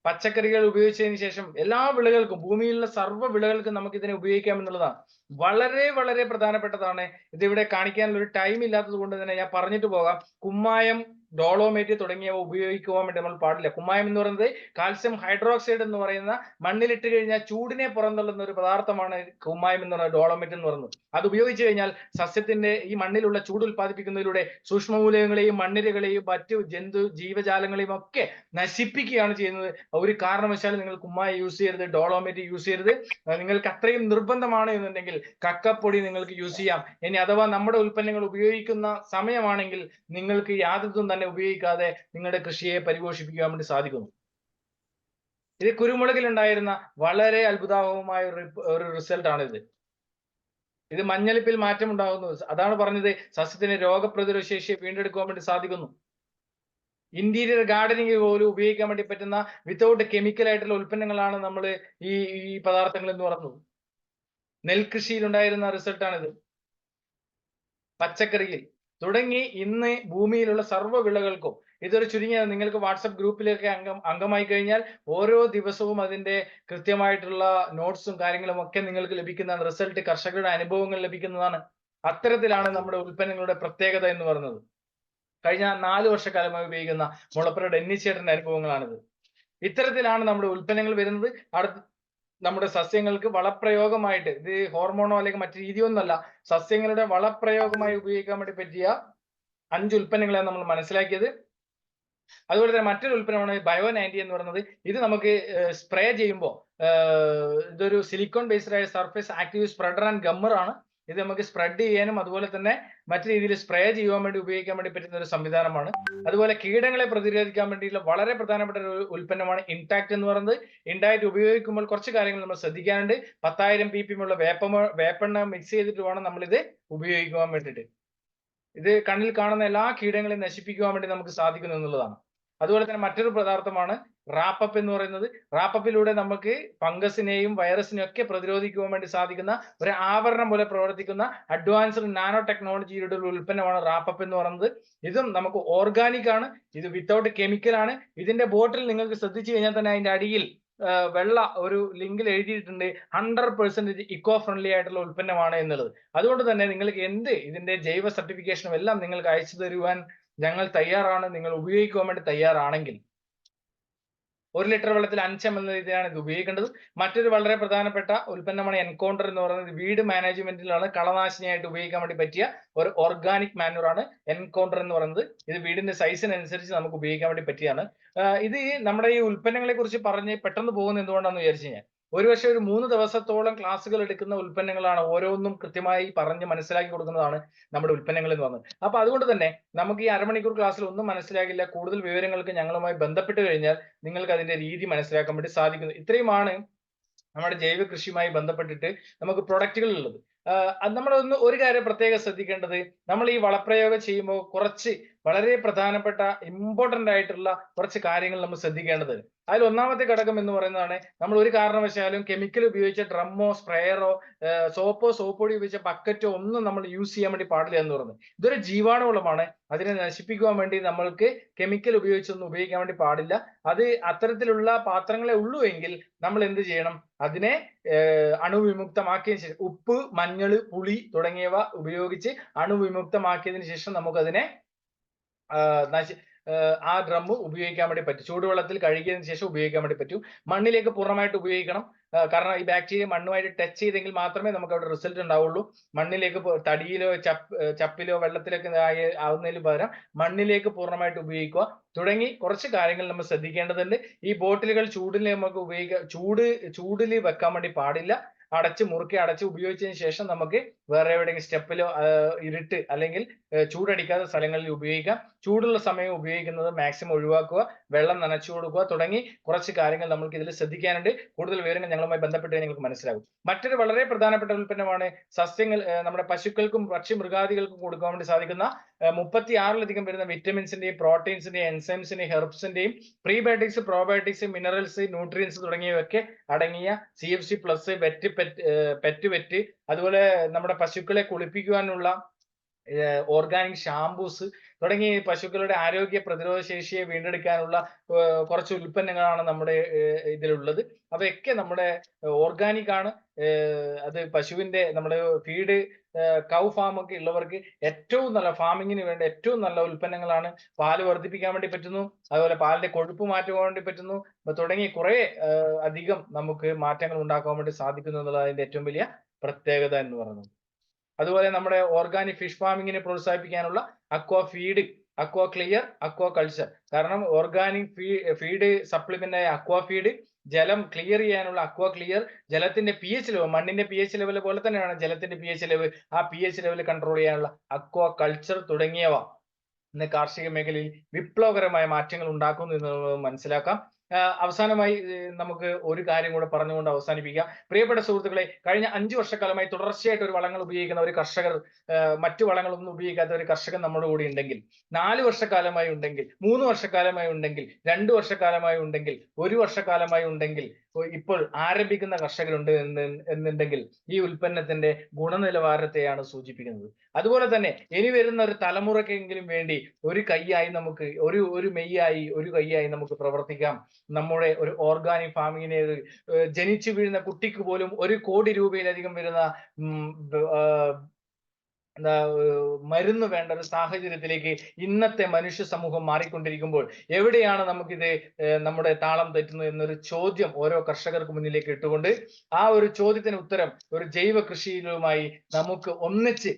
പച്ചക്കറികൾ ഉപയോഗിച്ചതിന് ശേഷം എല്ലാ വിളകൾക്കും, ഭൂമിയിലുള്ള സർവ്വ വിളകൾക്കും നമുക്ക് ഇതിനെ ഉപയോഗിക്കാം എന്നുള്ളതാണ്. വളരെ വളരെ പ്രധാനപ്പെട്ടതാണ്. ഇതിവിടെ കാണിക്കാനുള്ള ഒരു ടൈം ഇല്ലാത്തത് കൊണ്ട് തന്നെ ഞാൻ പറഞ്ഞിട്ട് പോകാം. കുമ്മായം, ഡോളോമേറ്റ് തുടങ്ങിയവ ഉപയോഗിക്കുവാൻ വേണ്ടി നമ്മൾ പാടില്ല. കുമ്മായം എന്ന് പറയുന്നത് കാൽസ്യം ഹൈഡ്രോക്സൈഡ് എന്ന് പറയുന്ന, മണ്ണിലിട്ട് കഴിഞ്ഞാൽ ചൂടിനെ പുറന്തള്ളുന്ന ഒരു പദാർത്ഥമാണ് കുമ്മായം എന്ന് പറയുന്നത്, ഡോളോമേറ്റ് എന്ന് പറയുന്നത്. അത് ഉപയോഗിച്ച് കഴിഞ്ഞാൽ സസ്യത്തിന്റെ ഈ മണ്ണിലുള്ള ചൂട് ഉൽപ്പാദിപ്പിക്കുന്നതിലൂടെ സൂക്ഷ്മമൂലകങ്ങളെയും മണ്ണിരകളെയും മറ്റു ജീവജാലങ്ങളെയും ഒക്കെ നശിപ്പിക്കുകയാണ് ചെയ്യുന്നത്. ഒരു കാരണവശാലും നിങ്ങൾ കുമ്മായം യൂസ് ചെയ്യരുത്, ഡോളോമേറ്റ് യൂസ് ചെയ്യരുത്. നിങ്ങൾക്ക് അത്രയും നിർബന്ധമാണ് എന്നുണ്ടെങ്കിൽ കക്കപ്പൊടി നിങ്ങൾക്ക് യൂസ് ചെയ്യാം. ഇനി അഥവാ നമ്മുടെ ഉൽപ്പന്നങ്ങൾ ഉപയോഗിക്കുന്ന സമയമാണെങ്കിൽ നിങ്ങൾക്ക് യാതൊന്നും തന്നെ ഉപയോഗിക്കാതെ നിങ്ങളുടെ കൃഷിയെ പരിപോഷിപ്പിക്കാൻ വേണ്ടി സാധിക്കുന്നു. ഇത് കുരുമുളകിൽ ഉണ്ടായിരുന്ന വളരെ അത്ഭുതാവഹമായ ഒരു റിസൾട്ട് ആണ് ഇത്. ഇത് മഞ്ഞളിപ്പിൽ മാറ്റം ഉണ്ടാകുന്നു. അതാണ് പറഞ്ഞത്, സസ്യത്തിന് രോഗപ്രതിരോധ ശേഷിയെ വീണ്ടെടുക്കുവാൻ വേണ്ടി സാധിക്കുന്നു. ഇന്റീരിയർ ഗാർഡനിങ് പോലും ഉപയോഗിക്കാൻ വേണ്ടി പറ്റുന്ന വിത്തൗട്ട് കെമിക്കൽ ആയിട്ടുള്ള ഉൽപ്പന്നങ്ങളാണ് നമ്മൾ ഈ പദാർത്ഥങ്ങൾ എന്ന് പറയുന്നത്. നെൽകൃഷിയിൽ ഉണ്ടായിരുന്ന റിസൾട്ടാണിത്, പച്ചക്കറിയിൽ തുടങ്ങി ഇന്ന് ഭൂമിയിലുള്ള സർവ്വ വിളകൾക്കും. ഇതൊരു ചുരുങ്ങിയ, നിങ്ങൾക്ക് വാട്സപ്പ് ഗ്രൂപ്പിലേക്ക് അംഗമായി കഴിഞ്ഞാൽ ഓരോ ദിവസവും അതിന്റെ കൃത്യമായിട്ടുള്ള നോട്ട്സും കാര്യങ്ങളും ഒക്കെ നിങ്ങൾക്ക് ലഭിക്കുന്നതാണ്. റിസൾട്ട് കർഷകരുടെ അനുഭവങ്ങൾ ലഭിക്കുന്നതാണ്. അത്തരത്തിലാണ് നമ്മുടെ ഉൽപ്പന്നങ്ങളുടെ പ്രത്യേകത എന്ന് പറയുന്നത്. കഴിഞ്ഞ 4 വർഷക്കാലമായി ഉപയോഗിക്കുന്ന മുളപ്പുരയുടെ ഡെന്നിച്ചേട്ടന്റെ അനുഭവങ്ങളാണിത്. ഇത്തരത്തിലാണ് നമ്മുടെ ഉൽപ്പന്നങ്ങൾ വരുന്നത്. നമ്മുടെ സസ്യങ്ങൾക്ക് വളപ്രയോഗമായിട്ട്, ഇത് ഹോർമോണോ അല്ലെങ്കിൽ മറ്റു രീതിയൊന്നുമല്ല, സസ്യങ്ങളുടെ വളപ്രയോഗമായി ഉപയോഗിക്കാൻ വേണ്ടി പറ്റിയ 5 ഉൽപ്പന്നങ്ങളാണ് നമ്മൾ മനസ്സിലാക്കിയത്. അതുപോലെ തന്നെ മറ്റൊരു ഉൽപ്പന്നമാണ് ബയോ90 എന്ന് പറയുന്നത്. ഇത് നമുക്ക് സ്പ്രേ ചെയ്യുമ്പോൾ, ഇതൊരു സിലിക്കോൺ ബേസ്ഡ് ആയ സർഫേസ് ആക്റ്റീവ് സ്പ്രെഡർ ആൻഡ് ഗമ്മർ ആണ്. ഇത് നമുക്ക് സ്പ്രെഡ് ചെയ്യാനും അതുപോലെ തന്നെ മറ്റു രീതിയിൽ സ്പ്രേ ചെയ്യാൻ വേണ്ടി ഉപയോഗിക്കാൻ വേണ്ടി പറ്റുന്ന ഒരു സംവിധാനമാണ്. അതുപോലെ കീടങ്ങളെ പ്രതിരോധിക്കാൻ വേണ്ടിയുള്ള വളരെ പ്രധാനപ്പെട്ട ഒരു ഉൽപ്പന്നമാണ് ഇൻടാക്ട് എന്ന് പറയുന്നത്. ഇൻടാക്ട് ഉപയോഗിക്കുമ്പോൾ കുറച്ച് കാര്യങ്ങൾ നമ്മൾ ശ്രദ്ധിക്കാനുണ്ട്. 10,000 ppm ഉള്ള വേപ്പെണ്ണ മിക്സ് ചെയ്തിട്ട് വേണം നമ്മൾ ഇത് ഉപയോഗിക്കുവാൻ വേണ്ടിയിട്ട്. ഇത് കണ്ണിൽ കാണുന്ന എല്ലാ കീടങ്ങളെയും നശിപ്പിക്കുവാൻ വേണ്ടി നമുക്ക് സാധിക്കുന്നു എന്നുള്ളതാണ്. അതുപോലെ തന്നെ മറ്റൊരു പദാർത്ഥമാണ് റാപ്പപ്പ് എന്ന് പറയുന്നത്. റാപ്പപ്പിലൂടെ നമുക്ക് ഫംഗസിനെയും വൈറസിനെയും ഒക്കെ പ്രതിരോധിക്കുവാൻ വേണ്ടി സാധിക്കുന്ന ഒരു ആവരണം പോലെ പ്രവർത്തിക്കുന്ന അഡ്വാൻസ്ഡ് നാനോ ടെക്നോളജിയുടെ ഒരു ഉൽപ്പന്നമാണ് റാപ്പപ്പ് എന്ന് പറയുന്നത്. ഇതും നമുക്ക് ഓർഗാനിക് ആണ്, ഇത് വിത്തൗട്ട് കെമിക്കൽ ആണ്. ഇതിന്റെ ബോട്ടിൽ നിങ്ങൾക്ക് ശ്രദ്ധിച്ചു കഴിഞ്ഞാൽ തന്നെ അതിന്റെ അടിയിൽ വെള്ള ഒരു ലിങ്കിൽ എഴുതിയിട്ടുണ്ട് 100% ഇക്കോ ഫ്രണ്ട്ലി ആയിട്ടുള്ള ഉൽപ്പന്നമാണ് എന്നുള്ളത്. അതുകൊണ്ട് തന്നെ നിങ്ങൾക്ക് ഇതിന്റെ ജൈവ സർട്ടിഫിക്കേഷനും എല്ലാം നിങ്ങൾക്ക് അയച്ചു തരുവാൻ ഞങ്ങൾ തയ്യാറാണ്. നിങ്ങൾ ഉപയോഗിക്കുവാൻ വേണ്ടി തയ്യാറാണെങ്കിൽ 1 ലിറ്റർ വെള്ളത്തിൽ 5 ml രീതിയാണ് ഇത് ഉപയോഗിക്കേണ്ടത്. മറ്റൊരു വളരെ പ്രധാനപ്പെട്ട ഉൽപ്പന്നമാണ് എൻകൗണ്ടർ എന്ന് പറയുന്നത്. വീട് മാനേജ്മെന്റിലാണ് കളനാശിനിയായിട്ട് ഉപയോഗിക്കാൻ വേണ്ടി പറ്റിയ ഒരു ഓർഗാനിക് മാനുവർ ആണ് എൻകൗണ്ടർ എന്ന് പറയുന്നത്. ഇത് വീടിന്റെ സൈസിനനുസരിച്ച് നമുക്ക് ഉപയോഗിക്കാൻ വേണ്ടി പറ്റിയാണ്. ഇത് നമ്മുടെ ഈ ഉൽപ്പന്നങ്ങളെ കുറിച്ച് പറഞ്ഞ് പെട്ടെന്ന് പോകുന്നത് എന്തുകൊണ്ടാണെന്ന് വിചാരിച്ചു കഴിഞ്ഞാൽ, ഒരുപക്ഷെ ഒരു 3 ദിവസത്തോളം ക്ലാസ്സുകൾ എടുക്കുന്ന ഉൽപ്പന്നങ്ങളാണ്. ഓരോന്നും കൃത്യമായി പറഞ്ഞ് മനസ്സിലാക്കി കൊടുക്കുന്നതാണ് നമ്മുടെ ഉൽപ്പന്നങ്ങൾ എന്ന് പറയുന്നത്. അപ്പൊ അതുകൊണ്ട് തന്നെ നമുക്ക് ഈ അരമണിക്കൂർ ക്ലാസ്സിൽ ഒന്നും മനസ്സിലാകില്ല. കൂടുതൽ വിവരങ്ങൾക്ക് ഞങ്ങളുമായി ബന്ധപ്പെട്ട് കഴിഞ്ഞാൽ നിങ്ങൾക്ക് അതിന്റെ രീതി മനസ്സിലാക്കാൻ വേണ്ടി സാധിക്കുന്നു. ഇത്രയുമാണ് നമ്മുടെ ജൈവ കൃഷിയുമായി ബന്ധപ്പെട്ടിട്ട് നമുക്ക് പ്രൊഡക്റ്റുകൾ ഉള്ളത്. നമ്മൾ ഒരു കാര്യം പ്രത്യേകം ശ്രദ്ധിക്കേണ്ടത്, നമ്മൾ ഈ വളപ്രയോഗം ചെയ്യുമ്പോൾ കുറച്ച് വളരെ പ്രധാനപ്പെട്ട ഇമ്പോർട്ടന്റ് ആയിട്ടുള്ള കുറച്ച് കാര്യങ്ങൾ നമ്മൾ ശ്രദ്ധിക്കേണ്ടത്. അതിൽ ഒന്നാമത്തെ ഘടകം എന്ന് പറയുന്നതാണ്, നമ്മൾ ഒരു കാരണവശാലും കെമിക്കൽ ഉപയോഗിച്ച ഡ്രമ്മോ സ്പ്രേയറോ സോപ്പോ സോപ്പ് പൊടി ഉപയോഗിച്ച ബക്കറ്റോ ഒന്നും നമ്മൾ യൂസ് ചെയ്യാൻ വേണ്ടി പാടില്ല എന്ന് പറയുന്നത്. ഇതൊരു ജീവാണുവളമാണ്. അതിനെ നശിപ്പിക്കുവാൻ വേണ്ടി നമ്മൾക്ക് കെമിക്കൽ ഉപയോഗിച്ചൊന്നും ഉപയോഗിക്കാൻ വേണ്ടി പാടില്ല. അത് അത്തരത്തിലുള്ള പാത്രങ്ങളെ ഉള്ളൂ എങ്കിൽ നമ്മൾ എന്ത് ചെയ്യണം, അതിനെ അണുവിമുക്തമാക്കിയതിനു ശേഷം ഉപ്പ്, മഞ്ഞള്, പുളി തുടങ്ങിയവ ഉപയോഗിച്ച് അണുവിമുക്തമാക്കിയതിനു ശേഷം നമുക്കതിനെ ആ ഡ്രം ഉപയോഗിക്കാൻ വേണ്ടി പറ്റും. ചൂടുവെള്ളത്തിൽ കഴുകിയതിനു ശേഷം ഉപയോഗിക്കാൻ വേണ്ടി പറ്റും. മണ്ണിലേക്ക് പൂർണ്ണമായിട്ട് ഉപയോഗിക്കണം. കാരണം ഈ ബാക്ടീരിയ മണ്ണുമായിട്ട് ടച്ച് ചെയ്തെങ്കിൽ മാത്രമേ നമുക്ക് അവിടെ റിസൾട്ട് ഉണ്ടാവുള്ളൂ. മണ്ണിലേക്ക് തടിയിലോ ചപ്പിലോ വെള്ളത്തിലൊക്കെ ആവുന്നതിന് പകരം മണ്ണിലേക്ക് പൂർണ്ണമായിട്ട് ഉപയോഗിക്കുക തുടങ്ങി കുറച്ച് കാര്യങ്ങൾ നമ്മൾ ശ്രദ്ധിക്കേണ്ടതുണ്ട്. ഈ ബോട്ടിലുകൾ ചൂടിൽ നമുക്ക് ചൂടിൽ വെക്കാൻ വേണ്ടി പാടില്ല. അടച്ച് ഉപയോഗിച്ചതിന് ശേഷം നമുക്ക് വേറെ എവിടെയെങ്കിലും സ്റ്റെപ്പിലോ ഇരുട്ട് അല്ലെങ്കിൽ ചൂടടിക്കാത്ത സ്ഥലങ്ങളിൽ ഉപയോഗിക്കാം. ചൂടുള്ള സമയം ഉപയോഗിക്കുന്നത് മാക്സിമം ഒഴിവാക്കുക. വെള്ളം നനച്ചു കൊടുക്കുക തുടങ്ങി കുറച്ച് കാര്യങ്ങൾ നമുക്ക് ഇതിൽ ശ്രദ്ധിക്കാനുണ്ട്. കൂടുതൽ വിവരങ്ങൾ ഞങ്ങളുമായി ബന്ധപ്പെട്ട് നിങ്ങൾക്ക് മനസ്സിലാകും. മറ്റൊരു വളരെ പ്രധാനപ്പെട്ട ഉൽപ്പന്നമാണ് സസ്യങ്ങൾ, നമ്മുടെ പശുക്കൾക്കും പക്ഷി മൃഗാദികൾക്കും കൊടുക്കാൻ വേണ്ടി സാധിക്കുന്ന 36ലധികം വരുന്ന വിറ്റമിൻസിന്റെയും പ്രോട്ടീൻസിന്റെയും എൻസൈംസിന്റെയും ഹെർബ്സിന്റെയും പ്രീബയോട്ടിക്സ്, പ്രോബയോട്ടിക്സ്, മിനറൽസ്, ന്യൂട്രിയൻസ് തുടങ്ങിയവയൊക്കെ അടങ്ങിയ CFC പ്ലസ്, പെറ്റ് വെറ്റ്, അതുപോലെ നമ്മുടെ പശുക്കളെ കുളിപ്പിക്കുവാനുള്ള ഓർഗാനിക് ഷാംപൂസ് തുടങ്ങി പശുക്കളുടെ ആരോഗ്യ പ്രതിരോധ ശേഷിയെ വീണ്ടെടുക്കാനുള്ള കുറച്ച് ഉൽപ്പന്നങ്ങളാണ് നമ്മുടെ ഇതിലുള്ളത്. അവയൊക്കെ നമ്മുടെ ഓർഗാനിക് ആണ്. അത് പശുവിന്റെ നമ്മുടെ ഫീഡ് കൗ ഫാം ഒക്കെ ഉള്ളവർക്ക് ഏറ്റവും നല്ല ഫാമിങ്ങിന് വേണ്ട ഏറ്റവും നല്ല ഉൽപ്പന്നങ്ങളാണ്. പാല് വർദ്ധിപ്പിക്കാൻ വേണ്ടി പറ്റുന്നു, അതുപോലെ പാലിന്റെ കൊഴുപ്പ് മാറ്റുവാൻ വേണ്ടി പറ്റുന്നു തുടങ്ങി കുറെ അധികം നമുക്ക് മാറ്റങ്ങൾ ഉണ്ടാക്കാൻ വേണ്ടി സാധിക്കുന്നു എന്നുള്ളത് അതിന്റെ ഏറ്റവും വലിയ പ്രത്യേകത എന്ന് പറയുന്നത്. അതുപോലെ നമ്മുടെ ഓർഗാനിക് ഫിഷ് ഫാമിങ്ങിനെ പ്രോത്സാഹിപ്പിക്കാനുള്ള അക്വാ ഫീഡ്, അക്വാ ക്ലിയർ, അക്വാ കൾച്ചർ. കാരണം ഓർഗാനിക് ഫീഡ് സപ്ലിമെന്റ് ആയ അക്വാ ഫീഡ്, ജലം ക്ലിയർ ചെയ്യാനുള്ള അക്വാ ക്ലിയർ, ജലത്തിന്റെ pH ലെവൽ, മണ്ണിന്റെ pH ലെവൽ പോലെ തന്നെയാണ് ജലത്തിന്റെ pH ലെവൽ, ആ pH ലെവൽ കൺട്രോൾ ചെയ്യാനുള്ള അക്വാ കൾച്ചർ തുടങ്ങിയവ ഇന്ന് കാർഷിക മേഖലയിൽ വിപ്ലവകരമായ മാറ്റങ്ങൾ ഉണ്ടാക്കുന്നു എന്നുള്ളത് മനസ്സിലാക്കാം. അവസാനമായി നമുക്ക് ഒരു കാര്യം കൂടെ പറഞ്ഞുകൊണ്ട് അവസാനിപ്പിക്കാം. പ്രിയപ്പെട്ട സുഹൃത്തുക്കളെ, കഴിഞ്ഞ 5 വർഷക്കാലമായി തുടർച്ചയായിട്ട് ഒരു വളങ്ങൾ ഉപയോഗിക്കുന്ന ഒരു കർഷകർ, മറ്റു വളങ്ങളൊന്നും ഉപയോഗിക്കാത്ത ഒരു കർഷകൻ നമ്മുടെ കൂടെ ഉണ്ടെങ്കിൽ, 4 വർഷക്കാലമായി ഉണ്ടെങ്കിൽ, 3 വർഷക്കാലമായി ഉണ്ടെങ്കിൽ, 2 വർഷക്കാലമായി ഉണ്ടെങ്കിൽ, 1 വർഷക്കാലമായി ഉണ്ടെങ്കിൽ, ഇപ്പോൾ ആരംഭിക്കുന്ന കർഷകരുണ്ട് എന്നുണ്ടെങ്കിൽ ഈ ഉൽപ്പന്നത്തിന്റെ ഗുണനിലവാരത്തെയാണ് സൂചിപ്പിക്കുന്നത്. അതുപോലെ തന്നെ ഇനി വരുന്ന ഒരു തലമുറക്കെങ്കിലും വേണ്ടി ഒരു കൈയായി നമുക്ക് ഒരു മെയ്യായി ഒരു കൈയായി നമുക്ക് പ്രവർത്തിക്കാം. നമ്മുടെ ഒരു ഓർഗാനിക് ഫാമിങ്ങിനെ ജനിച്ചു വീഴുന്ന കുട്ടിക്ക് പോലും 1 കോടി രൂപയിലധികം വരുന്ന മരുന്ന് വേണ്ട ഒരു സാഹചര്യത്തിലേക്ക് ഇന്നത്തെ മനുഷ്യ സമൂഹം മാറിക്കൊണ്ടിരിക്കുമ്പോൾ എവിടെയാണ് നമുക്കിത് നമ്മുടെ താളം തെറ്റുന്നത് എന്നൊരു ചോദ്യം ഓരോ കർഷകർക്ക് മുന്നിലേക്ക് ഇട്ടുകൊണ്ട് ആ ഒരു ചോദ്യത്തിന് ഉത്തരം ഒരു ജൈവ കൃഷിയിലുമായി നമുക്ക് ഒന്നിച്ച്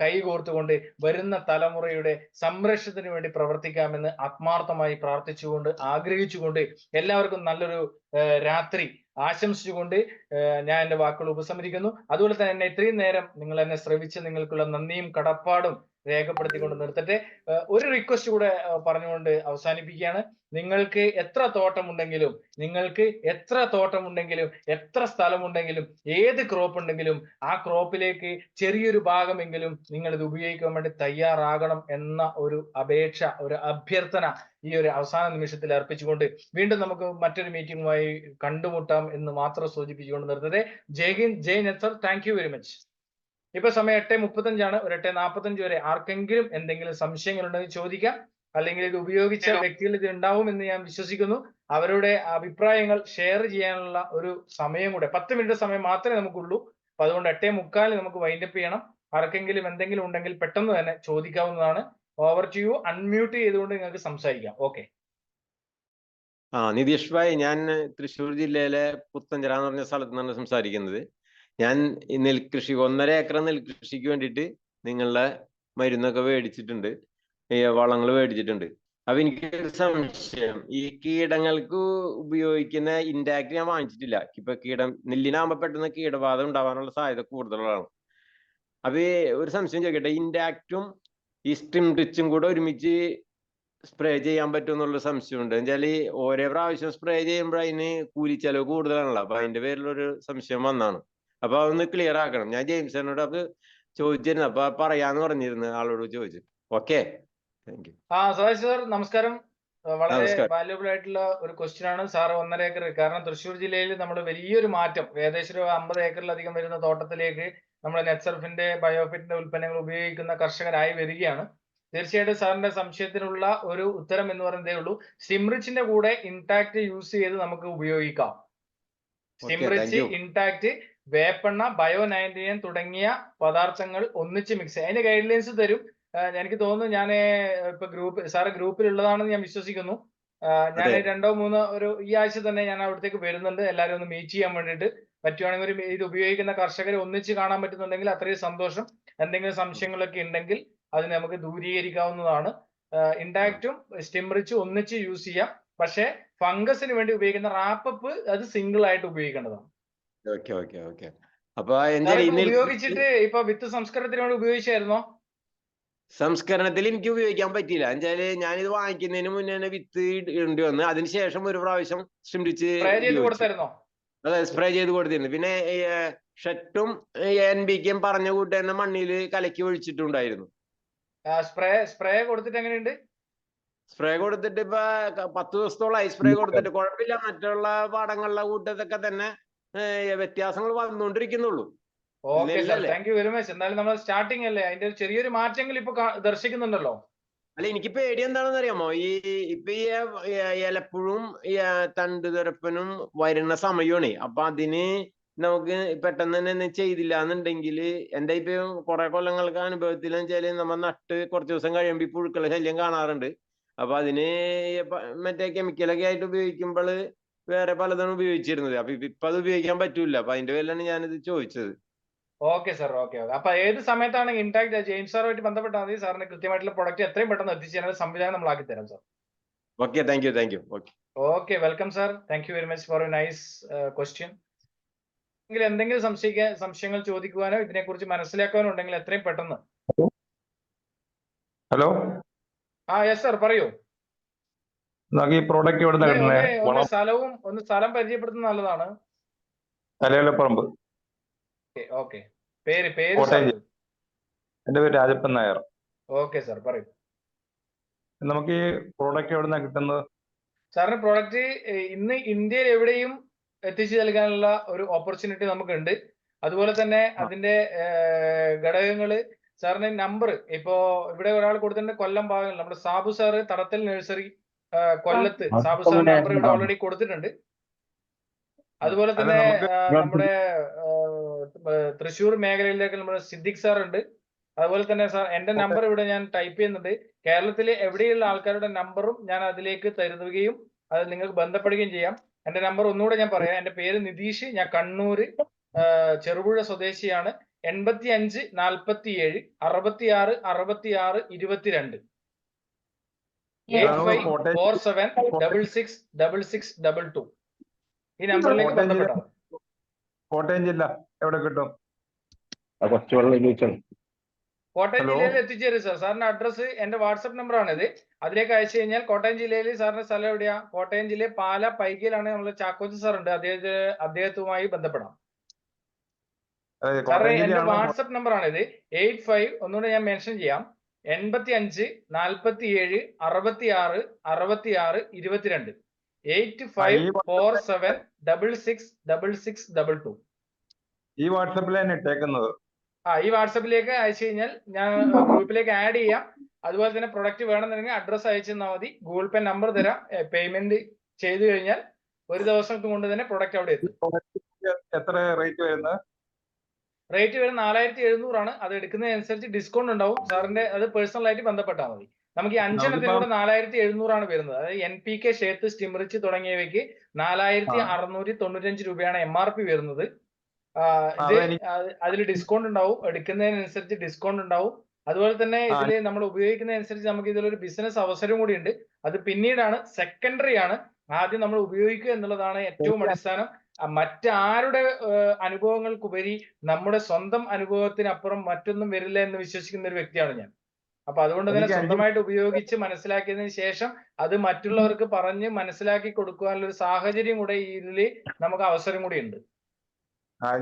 കൈകോർത്തുകൊണ്ട് വരുന്ന തലമുറയുടെ സംരക്ഷണത്തിന് വേണ്ടി പ്രവർത്തിക്കാമെന്ന് ആത്മാർത്ഥമായി പ്രാർത്ഥിച്ചുകൊണ്ട് ആഗ്രഹിച്ചുകൊണ്ട് എല്ലാവർക്കും നല്ലൊരു രാത്രി ആശംസിച്ചുകൊണ്ട് ഞാൻ എൻ്റെ വാക്കുകൾ ഉപസംഹരിക്കുന്നു. അതുപോലെ തന്നെ എന്നെ ഇത്രയും നേരം നിങ്ങൾ എന്നെ ശ്രവിച്ച് നിങ്ങൾക്കുള്ള നന്ദിയും കടപ്പാടും രേഖപ്പെടുത്തിക്കൊണ്ട് നിർത്തട്ടെ. ഒരു റിക്വസ്റ്റ് കൂടെ പറഞ്ഞുകൊണ്ട് അവസാനിപ്പിക്കുകയാണ്. നിങ്ങൾക്ക് എത്ര തോട്ടമുണ്ടെങ്കിലും എത്ര സ്ഥലമുണ്ടെങ്കിലും ഏത് ക്രോപ്പ് ഉണ്ടെങ്കിലും ആ ക്രോപ്പിലേക്ക് ചെറിയൊരു ഭാഗമെങ്കിലും നിങ്ങൾ ഇത് ഉപയോഗിക്കാൻ വേണ്ടി തയ്യാറാകണം എന്ന ഒരു അപേക്ഷ, ഒരു അഭ്യർത്ഥന ഈ ഒരു അവസാന നിമിഷത്തിൽ അർപ്പിച്ചുകൊണ്ട് വീണ്ടും നമുക്ക് മറ്റൊരു മീറ്റിംഗുമായി കണ്ടുമുട്ടാം എന്ന് മാത്രം സൂചിപ്പിച്ചുകൊണ്ട് നിർത്തട്ടെ. Jai Hind, Jai Netsurf. Thank you very much. ഇപ്പൊ സമയം 8:35 ഒരു 8:45 വരെ. ആർക്കെങ്കിലും എന്തെങ്കിലും സംശയങ്ങൾ ഉണ്ടെങ്കിൽ ചോദിക്കാം. അല്ലെങ്കിൽ ഇത് ഉപയോഗിച്ച വ്യക്തികൾ ഇത് ഉണ്ടാവും എന്ന് ഞാൻ വിശ്വസിക്കുന്നു. അവരുടെ അഭിപ്രായങ്ങൾ ഷെയർ ചെയ്യാനുള്ള ഒരു സമയം കൂടെ 10 മിനിറ്റ് സമയം മാത്രമേ നമുക്കുള്ളൂ. അപ്പൊ അതുകൊണ്ട് 8:45 നമുക്ക് വൈൻഡപ്പ് ചെയ്യണം. ആർക്കെങ്കിലും എന്തെങ്കിലും ഉണ്ടെങ്കിൽ പെട്ടെന്ന് തന്നെ ചോദിക്കാവുന്നതാണ്. Over to you. അൺമ്യൂട്ട് ചെയ്തുകൊണ്ട് നിങ്ങൾക്ക് സംസാരിക്കാം. ഓക്കെ. നിതീഷ് ഭായ്, ഞാൻ തൃശ്ശൂർ ജില്ലയിലെ പുത്തഞ്ചിറ എന്ന് പറഞ്ഞ സ്ഥലത്ത് നിന്നാണ് സംസാരിക്കുന്നത്. ഞാൻ നെൽകൃഷി 1.5 ഏക്കർ നെൽകൃഷിക്ക് വേണ്ടിയിട്ട് നിങ്ങളുടെ മരുന്നൊക്കെ മേടിച്ചിട്ടുണ്ട്, വളങ്ങൾ മേടിച്ചിട്ടുണ്ട്. അപ്പൊ എനിക്കൊരു സംശയം, ഈ കീടങ്ങൾക്ക് ഉപയോഗിക്കുന്ന ഇൻഡാക്ട് ഞാൻ വാങ്ങിച്ചിട്ടില്ല. ഇപ്പൊ നെല്ലിനാകുമ്പോ പെട്ടെന്ന് കീടബാധ ഉണ്ടാവാനുള്ള സാധ്യത കൂടുതലാണ്. അപ്പൊ ഒരു സംശയം ചോദിക്കട്ടെ, ഇൻഡാക്റ്റും ഈ സ്ട്രിംറിച്ചും കൂടെ ഒരുമിച്ച് സ്പ്രേ ചെയ്യാൻ പറ്റും എന്നുള്ള സംശയമുണ്ട്. എന്നുവെച്ചാല് ഓരോ പ്രാവശ്യം സ്പ്രേ ചെയ്യുമ്പോൾ അതിന് കൂലിച്ചെലവ് കൂടുതലാണല്ലോ. അപ്പൊ അതിന്റെ പേരിലൊരു സംശയം വന്നാണ്. അപ്പൊ അതൊന്ന് ക്ലിയർ ആക്കണം. ഞാൻ ജെയിംസനോട് അത് ചോദിച്ചിരുന്നു, അപ്പൊ പറയാന്ന് പറഞ്ഞിരുന്നു, ആളോട് ചോദിച്ചു. Okay, thank you. Satish sir നമസ്കാരം. വളരെ വാല്യുബിൾ ആയിട്ടുള്ള ഒരു ക്വസ്റ്റ്യൻ ആണ് സാർ. 1.5 ഏക്കർ, കാരണം തൃശ്ശൂർ ജില്ലയിൽ നമ്മൾ വലിയൊരു മാറ്റം, ഏകദേശം 50 ഏക്കറിലധികം വരുന്ന തോട്ടത്തിലേക്ക് നമ്മൾ നെറ്റ്സർഫിന്റെ ബയോഫിറ്റിന്റെ ഉൽപ്പന്നങ്ങൾ ഉപയോഗിക്കുന്ന കർഷകരായി വരികയാണ്. തീർച്ചയായിട്ടും സാറിന്റെ സംശയത്തിനുള്ള ഒരു ഉത്തരം എന്ന് പറയുന്നതേ ഉള്ളൂ. സ്റ്റിംറിച്ചിന്റെ കൂടെ ഇൻടാക്ട് യൂസ് ചെയ്ത് നമുക്ക് ഉപയോഗിക്കാം. സ്റ്റിംറിച്ച്, ഇൻടാക്ട്, വേപ്പെണ്ണ, ബയോ-99 തുടങ്ങിയ പദാർത്ഥങ്ങൾ ഒന്നിച്ച് മിക്സ്. അതിന്റെ ഗൈഡ് ലൈൻസ് തരും. എനിക്ക് തോന്നുന്നു ഞാൻ ഇപ്പൊ സാറ് ഗ്രൂപ്പിലുള്ളതാണെന്ന് ഞാൻ വിശ്വസിക്കുന്നു. ഞാൻ 2-3 ഈ ആഴ്ച തന്നെ ഞാൻ അവിടത്തേക്ക് വരുന്നുണ്ട്. എല്ലാവരും ഒന്ന് മീറ്റ് ചെയ്യാൻ വേണ്ടിയിട്ട്. പറ്റുവാണെങ്കിൽ ഇത് ഉപയോഗിക്കുന്ന കർഷകരെ ഒന്നിച്ച് കാണാൻ പറ്റുന്നുണ്ടെങ്കിൽ അത്രയും സന്തോഷം. എന്തെങ്കിലും സംശയങ്ങളൊക്കെ ഉണ്ടെങ്കിൽ അത് നമുക്ക് ദൂരീകരിക്കാവുന്നതാണ്. ഇൻഡാക്റ്റും സ്റ്റിംറിച്ചും ഒന്നിച്ച് യൂസ് ചെയ്യാം. പക്ഷെ ഫംഗസിന് വേണ്ടി ഉപയോഗിക്കുന്ന റാപ്പപ്പ് അത് സിംഗിൾ ആയിട്ട് ഉപയോഗിക്കേണ്ടതാണ്. അപ്പൊ ഉപയോഗിച്ചിട്ട് ഇപ്പൊ വിത്ത് സംസ്കരണത്തിന് വേണ്ടി ഉപയോഗിച്ചായിരുന്നോ? സംസ്കരണത്തിൽ എനിക്ക് ഉപയോഗിക്കാൻ പറ്റിയില്ല. എന്നുവെച്ചാല് ഞാനിത് വാങ്ങിക്കുന്നതിന് മുന്നേ തന്നെ വിത്ത് ഇടേണ്ടി വന്നു. അതിനുശേഷം ഒരു പ്രാവശ്യം സ്റ്റിംറിച്ച് കൊടുത്തായിരുന്നോ? അതെ, സ്പ്രേ ചെയ്ത് കൊടുത്തിരുന്നു. പിന്നെ ഷെറ്റും NPK പറഞ്ഞ കൂട്ട് തന്നെ മണ്ണിൽ കലക്കി ഒഴിച്ചിട്ടുണ്ടായിരുന്നു. സ്പ്രേ കൊടുത്തിട്ട് എങ്ങനെയുണ്ട്? സ്പ്രേ കൊടുത്തിട്ട് ഇപ്പൊ 10 ദിവസത്തോളമായി സ്പ്രേ കൊടുത്തിട്ട്. കുഴപ്പമില്ല, മറ്റുള്ള പാടങ്ങളിലെ കൂട്ടത്തൊക്കെ തന്നെ വ്യത്യാസങ്ങൾ വന്നുകൊണ്ടിരിക്കുന്നുള്ളൂ. Okay sir, thank you very much. എന്തായാലും നമ്മൾ സ്റ്റാർട്ടിങ് അല്ലേ, അതിന്റെ ചെറിയൊരു മാറ്റങ്ങൾ ഇപ്പൊ ദർശിക്കുന്നുണ്ടല്ലോ. അല്ല, എനിക്ക് പേടി എന്താണെന്ന് അറിയാമോ, ഇപ്പൊ ഈ ഇലപ്പുഴും തണ്ടുതുരപ്പനും വരുന്ന സമയമാണ്. അപ്പൊ അതിന് നമുക്ക് പെട്ടെന്ന് തന്നെ ചെയ്തില്ല എന്നുണ്ടെങ്കിൽ, എന്റെ ഇപ്പൊ കുറെ കൊല്ലങ്ങൾക്ക് അനുഭവത്തിൽ വെച്ചാല് നമ്മൾ നട്ട് കുറച്ച് ദിവസം കഴിയുമ്പോൾ ഈ പുഴുക്കളുടെ ശല്യം കാണാറുണ്ട്. അപ്പൊ അതിന് മറ്റേ കെമിക്കലൊക്കെ ആയിട്ട് ഉപയോഗിക്കുമ്പോൾ വേറെ പലതാണ് ഉപയോഗിച്ചിരുന്നത്. അപ്പൊ ഇപ്പൊ അത് ഉപയോഗിക്കാൻ പറ്റൂല. അപ്പൊ അതിന്റെ പേരിലാണ് ഞാനിത് ചോദിച്ചത്. Okay sir, okay. അപ്പൊ ഏത് സമയത്താണ് ഇൻടാക്ട് ജെയിംസ് സാറുമായിട്ട് ബന്ധപ്പെട്ടാൽ മതി. സാറിന് കൃത്യമായിട്ടുള്ള പ്രൊഡക്റ്റ് എത്രയും പെട്ടെന്ന് എത്തിച്ചേരാൻ സംവിധാനം നമ്മൾ ആക്കി തരാം sir. Okay, thank U. Okay, welcome sir. Thank you very much for A nice question. എന്തെങ്കിലും സംശയങ്ങൾ ചോദിക്കുവാനോ ഇതിനെക്കുറിച്ച് മനസ്സിലാക്കാനോ ഉണ്ടെങ്കിൽ എത്രയും പെട്ടെന്ന്. ഹലോ. യെസ് സാർ, പറയൂ. ഈ പ്രോഡക്റ്റ് ഒന്ന് സ്ഥലം പരിചയപ്പെടുത്തുന്നത് നല്ലതാണ്. തലയോലപ്പറമ്പ്. ഓക്കെ. പേര് എന്റെ പേര് രാജപ്പൻ നായർ. ഓക്കെ സാർ, പറയൂ. നമുക്ക് ഈ പ്രോഡക്റ്റ് എവിടെ നിന്നാണ് കിട്ടുന്നത്? സാറിന് പ്രോഡക്റ്റ് ഇന്ന് ഇന്ത്യയിൽ എവിടെയും എത്തിച്ചു നൽകാനുള്ള ഒരു ഓപ്പർച്യൂണിറ്റി നമുക്കുണ്ട്. അതുപോലെ തന്നെ അതിന്റെ ഘടകങ്ങള്, സാറിന് നമ്പർ ഇപ്പോ ഇവിടെ ഒരാൾ കൊടുത്തിട്ടുണ്ട്, കൊല്ലം ഭാഗങ്ങൾ. നമ്മുടെ സാബു സാറ് തടത്തൽ നഴ്സറി കൊല്ലത്ത്, സാബു സാറിന്റെ നമ്പർ ഇവിടെ ഓൾറെഡി കൊടുത്തിട്ടുണ്ട്. അതുപോലെ തന്നെ നമ്മുടെ തൃശ്ശൂർ മേഖലയിലേക്ക് നമ്മുടെ സിദ്ദിഖ് സാർ ഉണ്ട്. അതുപോലെ തന്നെ സാർ എന്റെ നമ്പർ ഇവിടെ ഞാൻ ടൈപ്പ് ചെയ്യുന്നുണ്ട്. കേരളത്തിലെ എവിടെയുള്ള ആൾക്കാരുടെ നമ്പറും ഞാൻ അതിലേക്ക് തരുകയും അത് നിങ്ങൾക്ക് ബന്ധപ്പെടുകയും ചെയ്യാം. എന്റെ നമ്പർ ഒന്നുകൂടെ ഞാൻ പറയാം. എന്റെ പേര് നിതീഷ്. ഞാൻ കണ്ണൂര് ചെറുപുഴ സ്വദേശിയാണ്. 85 47 66 66 22 8547 66 66 22. ഈ നമ്പറിലേക്ക് ബന്ധപ്പെട്ടാൽ. കോട്ടയം ജില്ല എവിടെ കിട്ടും? കോട്ടയം ഹലോ. ജില്ലയിൽ എത്തിച്ചേരും സാർ. സാറിന്റെ അഡ്രസ്സ് എന്റെ വാട്സപ്പ് നമ്പറാണിത്. അതിലേക്ക് അയച്ചു കഴിഞ്ഞാൽ കോട്ടയം ജില്ലയിൽ സാറിന്റെ സ്ഥലം എവിടെയാ? കോട്ടയം ജില്ലയിൽ പാല പൈകിലാണ് നമ്മുടെ ചാക്കോച്ചി സാർ ഉണ്ട്. അദ്ദേഹത്തുമായി ബന്ധപ്പെടാം. അതായത് സാറേ കോട്ടയം എന്റെ ജില്ലയാണോ? വാട്സപ്പ് നമ്പറാണിത്. 85 ഒന്നുകൂടെ ഞാൻ മെൻഷൻ ചെയ്യാം. 85 47 66 66 22 8547666622. ഈ വാട്സപ്പിൽ തന്നെ ഇട്ടേക്കുന്നത്. ഈ വാട്സപ്പിലേക്ക് അയച്ചു കഴിഞ്ഞാൽ ഞാൻ ഗ്രൂപ്പിലേക്ക് ആഡ് ചെയ്യാം. അതുപോലെ തന്നെ പ്രൊഡക്റ്റ് വേണമെന്നുണ്ടെങ്കിൽ അഡ്രസ്സ് അയച്ചു തന്നാൽ മതി. ഗൂഗിൾ പേ നമ്പർ തരാം. പേയ്മെന്റ് ചെയ്തു കഴിഞ്ഞാൽ ഒരു ദിവസം കൊണ്ട് തന്നെ പ്രൊഡക്റ്റ് അവിടെ എത്തും. എത്ര റേറ്റ് വരുന്നത്? റേറ്റ് വരുന്നത് 4700 ആണ്. അത് എടുക്കുന്നതനുസരിച്ച് ഡിസ്കൗണ്ട് ഉണ്ടാവും. സാറിന്റെ അത് പേഴ്സണൽ ആയിട്ട് ബന്ധപ്പെട്ടാൽ മതി. നമുക്ക് ഈ 5 എണ്ണത്തിനൂടെ 4700 ആണ് വരുന്നത്. അതായത് NPK, ഷേത്ത്, സ്റ്റിംറിച്ച് തുടങ്ങിയവയ്ക്ക് 4695 രൂപയാണ് MRP വരുന്നത്. അതിൽ ഡിസ്കൗണ്ട് ഉണ്ടാവും. എടുക്കുന്നതിനനുസരിച്ച് ഡിസ്കൗണ്ട് ഉണ്ടാവും. അതുപോലെ തന്നെ ഇതിൽ നമ്മൾ ഉപയോഗിക്കുന്നതനുസരിച്ച് നമുക്ക് ഇതിലൊരു ബിസിനസ് അവസരം കൂടി ഉണ്ട്. അത് പിന്നീടാണ്, സെക്കൻഡറി ആണ്. ആദ്യം നമ്മൾ ഉപയോഗിക്കുക എന്നുള്ളതാണ് ഏറ്റവും അടിസ്ഥാനം. മറ്റാരുടെ അനുഭവങ്ങൾക്കുപരി നമ്മുടെ സ്വന്തം അനുഭവത്തിനപ്പുറം മറ്റൊന്നും വരില്ല എന്ന് വിശ്വസിക്കുന്ന ഒരു വ്യക്തിയാണ് ഞാൻ. അപ്പൊ അതുകൊണ്ട് തന്നെ സ്വന്തമായിട്ട് ഉപയോഗിച്ച് മനസ്സിലാക്കിയതിനു ശേഷം അത് മറ്റുള്ളവർക്ക് പറഞ്ഞ് മനസ്സിലാക്കി കൊടുക്കാനുള്ള ഒരു സാഹചര്യം കൂടെ ഇതിൽ നമുക്ക് അവസരം കൂടി ഉണ്ട്.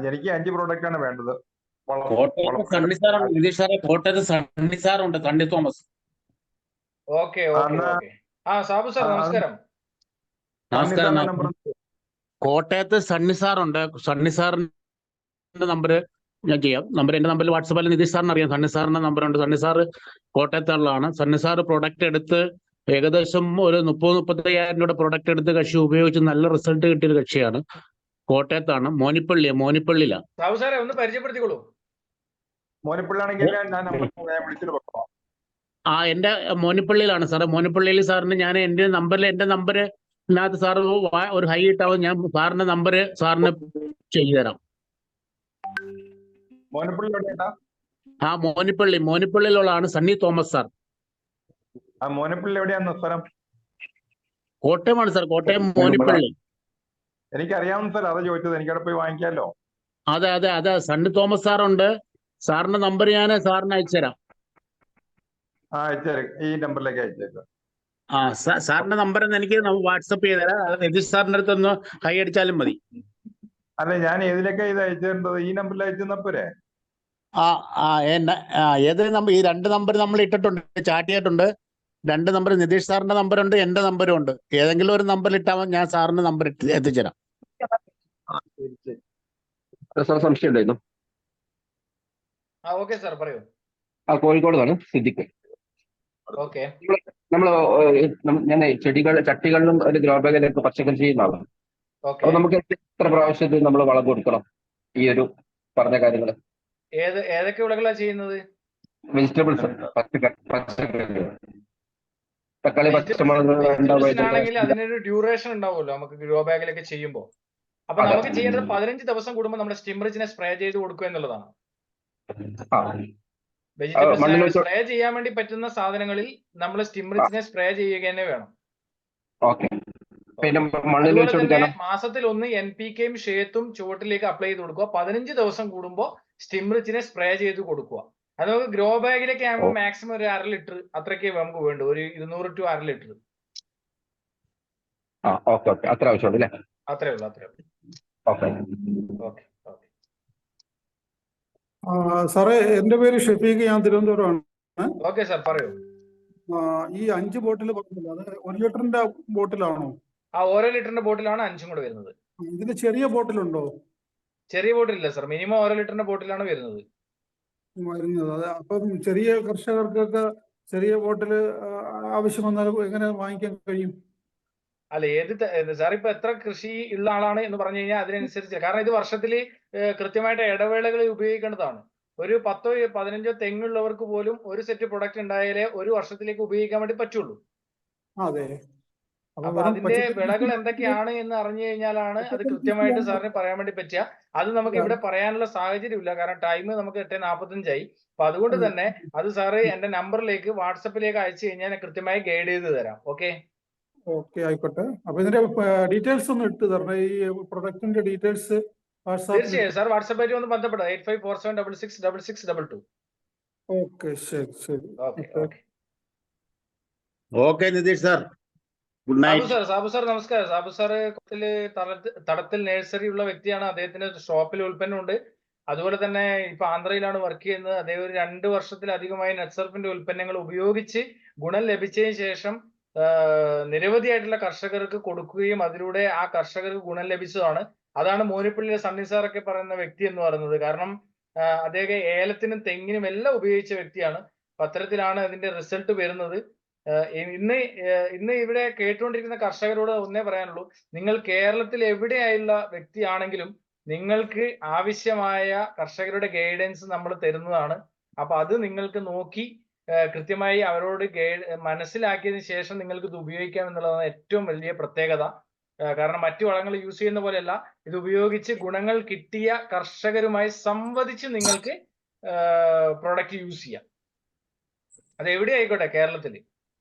എനിക്ക് 5 പ്രോഡക്റ്റ് ആണ് വേണ്ടത്. കോട്ടയത്ത് സണ്ണി സാറുണ്ട്, നിതീഷ് സാറെ. കോട്ടയത്ത് സണ്ണി സാറുണ്ട്, Sunny Thomas. Okay okay okay. Sabu sir നമസ്കാരം. നമസ്കാരം. കോട്ടയത്ത് സണ്ണി സാറുണ്ട്. സണ്ണി സാറിന്റെ നമ്പർ ഞാൻ ചെയ്യാം. എന്റെ നമ്പറിൽ വാട്സാപ്പിൽ നിതീഷ് സാറിന് അറിയാം. സണ്ണി സാറിന്റെ നമ്പറുണ്ട്. സണ്ണി സാറ് കോട്ടയത്തുള്ളതാണ്. സണ്ണി സാറ് പ്രൊഡക്റ്റ് എടുത്ത് ഏകദേശം ഒരു 30-35 രൂപയുടെ പ്രൊഡക്റ്റ് എടുത്ത് കക്ഷി ഉപയോഗിച്ച് നല്ല റിസൾട്ട് കിട്ടിയൊരു കക്ഷിയാണ്. കോട്ടയത്താണ്. മോനിപ്പള്ളിയിലാണ്. സാബു സാറെ ഒന്ന് പരിചയപ്പെടുത്തിക്കോളൂ. മോനിപ്പള്ളിയാണെങ്കിൽ ഞാൻ വിളിച്ചിട്ട് വെക്കാം. എന്റെ മോനിപ്പള്ളിയിലാണ് സാറേ. മോനിപ്പള്ളിയിൽ സാറിന് ഞാൻ എന്റെ നമ്പർ ഇതിനകത്ത് സാറ് ഒരു ഹൈ ഇട്ടാവും. ഞാൻ സാറിന്റെ നമ്പർ സാറിന് ചെയ്തു തരാം. മോനിപ്പള്ളിയിലുള്ളതാണ് സണ്ണി തോമസ് സാർ. മോനിപ്പള്ളി എവിടെയാന്ന് സ്ഥലം? കോട്ടയമാണ് സാർ. കോട്ടയം മോനിപ്പള്ളി. എനിക്കറിയാവുന്ന സ്ഥലം, അതാ ചോദിച്ചത്. എനിക്കവിടെ പോയി വാങ്ങിക്കാമല്ലോ. അതെ. സണ്ണി തോമസ് സാറുണ്ട്. സാറിന്റെ നമ്പർ ഞാൻ സാറിന് അയച്ചുതരാം. അയച്ചേരും. ഈ നമ്പറിലേക്ക് അയച്ചേക്കാം. സാറിന്റെ നമ്പർ എനിക്ക് വാട്സപ്പ് ചെയ്തുതരാം. നിതീഷ് സാറിന്റെ അടുത്ത് ഒന്ന് കൈ അടിച്ചാലും മതി. അല്ല, ഞാൻ ഏതിലേക്കാ ഇത് അയച്ചേണ്ടത്? ഈ നമ്പറിൽ അയച്ചെന്നാ പോരെ? ഏത് നമ്പർ? ഈ 2 നമ്പർ നമ്മൾ ഇട്ടിട്ടുണ്ട്, ചാറ്റ് ചെയ്തിട്ടുണ്ട്. 2 നമ്പർ, നിതീഷ് സാറിന്റെ നമ്പറുണ്ട്, എന്റെ നമ്പരും ഉണ്ട്. ഏതെങ്കിലും ഒരു നമ്പറിൽ ഇട്ടാൽ ഞാൻ സാറിന്റെ നമ്പർ എത്തിച്ചേരാം. സാർ സംശയം ഉണ്ടായിരുന്നു. ഓക്കെ സാർ പറയൂ. കോഴിക്കോടാണ് സിദ്ദിഖ്. ഓക്കെ. ഞാൻ ചട്ടികളിലും ഒരു ഗ്രോ ബാഗിലൊക്കെ പച്ചക്കറി ചെയ്യുന്ന ആളാണ്. അപ്പൊ നമുക്ക് എത്ര പ്രാവശ്യത്തിൽ നമ്മൾ വളം കൊടുക്കണം ഈ ഒരു പറഞ്ഞ കാര്യങ്ങൾ? ഏതൊക്കെ വിളകളാണ് ചെയ്യുന്നത്? വെജിറ്റബിൾസ്, പച്ചക്കറി, തക്കാളി, പച്ചമുളക്. അതിനൊരു ഡ്യൂറേഷൻ ഉണ്ടാവുമല്ലോ നമുക്ക് ഗ്രോ ബാഗിലൊക്കെ ചെയ്യുമ്പോൾ. അപ്പൊ നമുക്ക് ചെയ്യേണ്ടത് 15 ദിവസം കൂടുമ്പോൾ നമ്മുടെ സ്റ്റിംറിച്ചിനെ സ്പ്രേ ചെയ്ത് കൊടുക്കുക എന്നുള്ളതാണ്. വെജിറ്റബിൾസ് സ്പ്രേ ചെയ്യാൻ വേണ്ടി പറ്റുന്ന സാധനങ്ങളിൽ നമ്മൾ സ്റ്റിംറിച്ചിനെ സ്പ്രേ ചെയ്യുക തന്നെ വേണം. അതുപോലെ തന്നെ മാസത്തിൽ 1 NPKയും ഷേത്തും ചുവട്ടിലേക്ക് അപ്ലൈ ചെയ്ത് കൊടുക്കുക. 15 ദിവസം കൂടുമ്പോൾ സ്റ്റിംറിച്ചിനെ സ്പ്രേ ചെയ്ത് കൊടുക്കുക. അത് നമുക്ക് ഗ്രോ ബാഗിലേക്ക് ആകുമ്പോൾ മാക്സിമം ഒരു 1/2 ലിറ്റർ അത്രയ്ക്ക് നമുക്ക് വേണ്ടു. ഒരു 200 to 1/2 ലിറ്റർ. അത്ര ആവശ്യമുണ്ട് അല്ലേ? അത്രേ ഉള്ളൂ. ഓക്കെ. സാറേ, എന്റെ പേര് ഷെഫീഖ്. ഞാൻ തിരുവനന്തപുരമാണ്. ഓക്കെ സാർ പറയൂ. ഈ 5 ബോട്ടിൽ പറഞ്ഞില്ല, അത് 1 ലിറ്ററിന്റെ ബോട്ടിലാണോ? ഓരോ ലിറ്ററിന്റെ ബോട്ടിലാണ് 5 കൂടെ വരുന്നത്. ഇതിന് ചെറിയ ബോട്ടിലുണ്ടോ? ചെറിയ ബോട്ടിലില്ല സാർ. മിനിമം 1 ലിറ്ററിന്റെ ബോട്ടിലാണ് വരുന്നത്. അതെ. അപ്പം ചെറിയ കർഷകർക്കൊക്കെ ചെറിയ ബോട്ടില് ആവശ്യം വന്നാൽ എങ്ങനെ വാങ്ങിക്കാൻ കഴിയും? അല്ല, സാർ ഇപ്പൊ എത്ര കൃഷി ഉള്ള ആളാണ് എന്ന് പറഞ്ഞു കഴിഞ്ഞാൽ അതിനനുസരിച്ച്. കാരണം ഇത് വർഷത്തിൽ കൃത്യമായിട്ട് ഇടവേളകളിൽ ഉപയോഗിക്കേണ്ടതാണ്. ഒരു 10-15 തെങ്ങുള്ളവർക്ക് പോലും ഒരു സെറ്റ് പ്രൊഡക്റ്റ് ഉണ്ടായാലേ ഒരു വർഷത്തിലേക്ക് ഉപയോഗിക്കാൻ വേണ്ടി പറ്റുള്ളൂ. അതെ. അപ്പൊ അതിന്റെ വിളകൾ എന്തൊക്കെയാണ് എന്ന് അറിഞ്ഞു കഴിഞ്ഞാലാണ് അത് കൃത്യമായിട്ട് സാറിന് പറയാൻ വേണ്ടി പറ്റുക. അത് നമുക്ക് ഇവിടെ പറയാനുള്ള സാഹചര്യം ഇല്ല. കാരണം ടൈം നമുക്ക് 8:45 ആയി. അപ്പൊ അതുകൊണ്ട് തന്നെ അത് സാറ് എന്റെ നമ്പറിലേക്ക് വാട്സപ്പിലേക്ക് അയച്ചു കഴിഞ്ഞാൽ ഞാൻ കൃത്യമായി ഗൈഡ് ചെയ്ത് തരാം. ഓക്കെ, ആയിക്കോട്ടെ. അപ്പൊ ഇതിന്റെ ഡീറ്റെയിൽസ് ഒന്ന് ഇട്ട് തരണം. ഈ പ്രൊഡക്റ്റിന്റെ ഡീറ്റെയിൽസ് തീർച്ചയായും സാർ വാട്സപ്പായിട്ട് ഒന്ന് ബന്ധപ്പെടാം. 8547666622. ഓക്കെ, ശരി ശരി. Okay okay. Okay. Okay Nitish sir, good night. Sabu sir നമസ്കാരം. സാബു സാറ് തടത്തിൽ നഴ്സറി ഉള്ള വ്യക്തിയാണ്. അദ്ദേഹത്തിന് ഷോപ്പിൽ ഉൽപ്പന്നമുണ്ട്. അതുപോലെ തന്നെ ഇപ്പൊ ആന്ധ്രയിലാണ് വർക്ക് ചെയ്യുന്നത്. അദ്ദേഹം ഒരു 2 വർഷത്തിലധികമായി നെറ്റ്സർഫിന്റെ ഉൽപ്പന്നങ്ങൾ ഉപയോഗിച്ച് ഗുണം ലഭിച്ചതിന് ശേഷം നിരവധിയായിട്ടുള്ള കർഷകർക്ക് കൊടുക്കുകയും അതിലൂടെ ആ കർഷകർക്ക് ഗുണം ലഭിച്ചതാണ്. അതാണ് മോനിപ്പള്ളിയിലെ സണ്ണി സാറൊക്കെ പറയുന്ന വ്യക്തി എന്ന് പറയുന്നത്. കാരണം അദ്ദേഹം ഏലത്തിനും തെങ്ങിനും എല്ലാം ഉപയോഗിച്ച വ്യക്തിയാണ്. പത്രത്തിലാണ് അതിന്റെ റിസൾട്ട് വരുന്നത്. ഇന്ന് ഇവിടെ കേട്ടുകൊണ്ടിരിക്കുന്ന കർഷകരോട് ഒന്നേ പറയാനുള്ളൂ, നിങ്ങൾ കേരളത്തിൽ എവിടെയായുള്ള വ്യക്തിയാണെങ്കിലും നിങ്ങൾക്ക് ആവശ്യമായ കർഷകരുടെ ഗൈഡൻസ് നമ്മൾ തരുന്നതാണ്. അപ്പൊ അത് നിങ്ങൾക്ക് നോക്കി കൃത്യമായി അവരോട് മനസ്സിലാക്കിയതിനു ശേഷം നിങ്ങൾക്ക് ഇത് ഉപയോഗിക്കാം എന്നുള്ളതാണ് ഏറ്റവും വലിയ പ്രത്യേകത. കാരണം മറ്റു വളങ്ങൾ യൂസ് ചെയ്യുന്ന പോലെയല്ല, ഇത് ഉപയോഗിച്ച് ഗുണങ്ങൾ കിട്ടിയ കർഷകരുമായി സംവദിച്ച് നിങ്ങൾക്ക് പ്രോഡക്റ്റ് യൂസ് ചെയ്യാം. അത് എവിടെ ആയിക്കോട്ടെ, കേരളത്തിൽ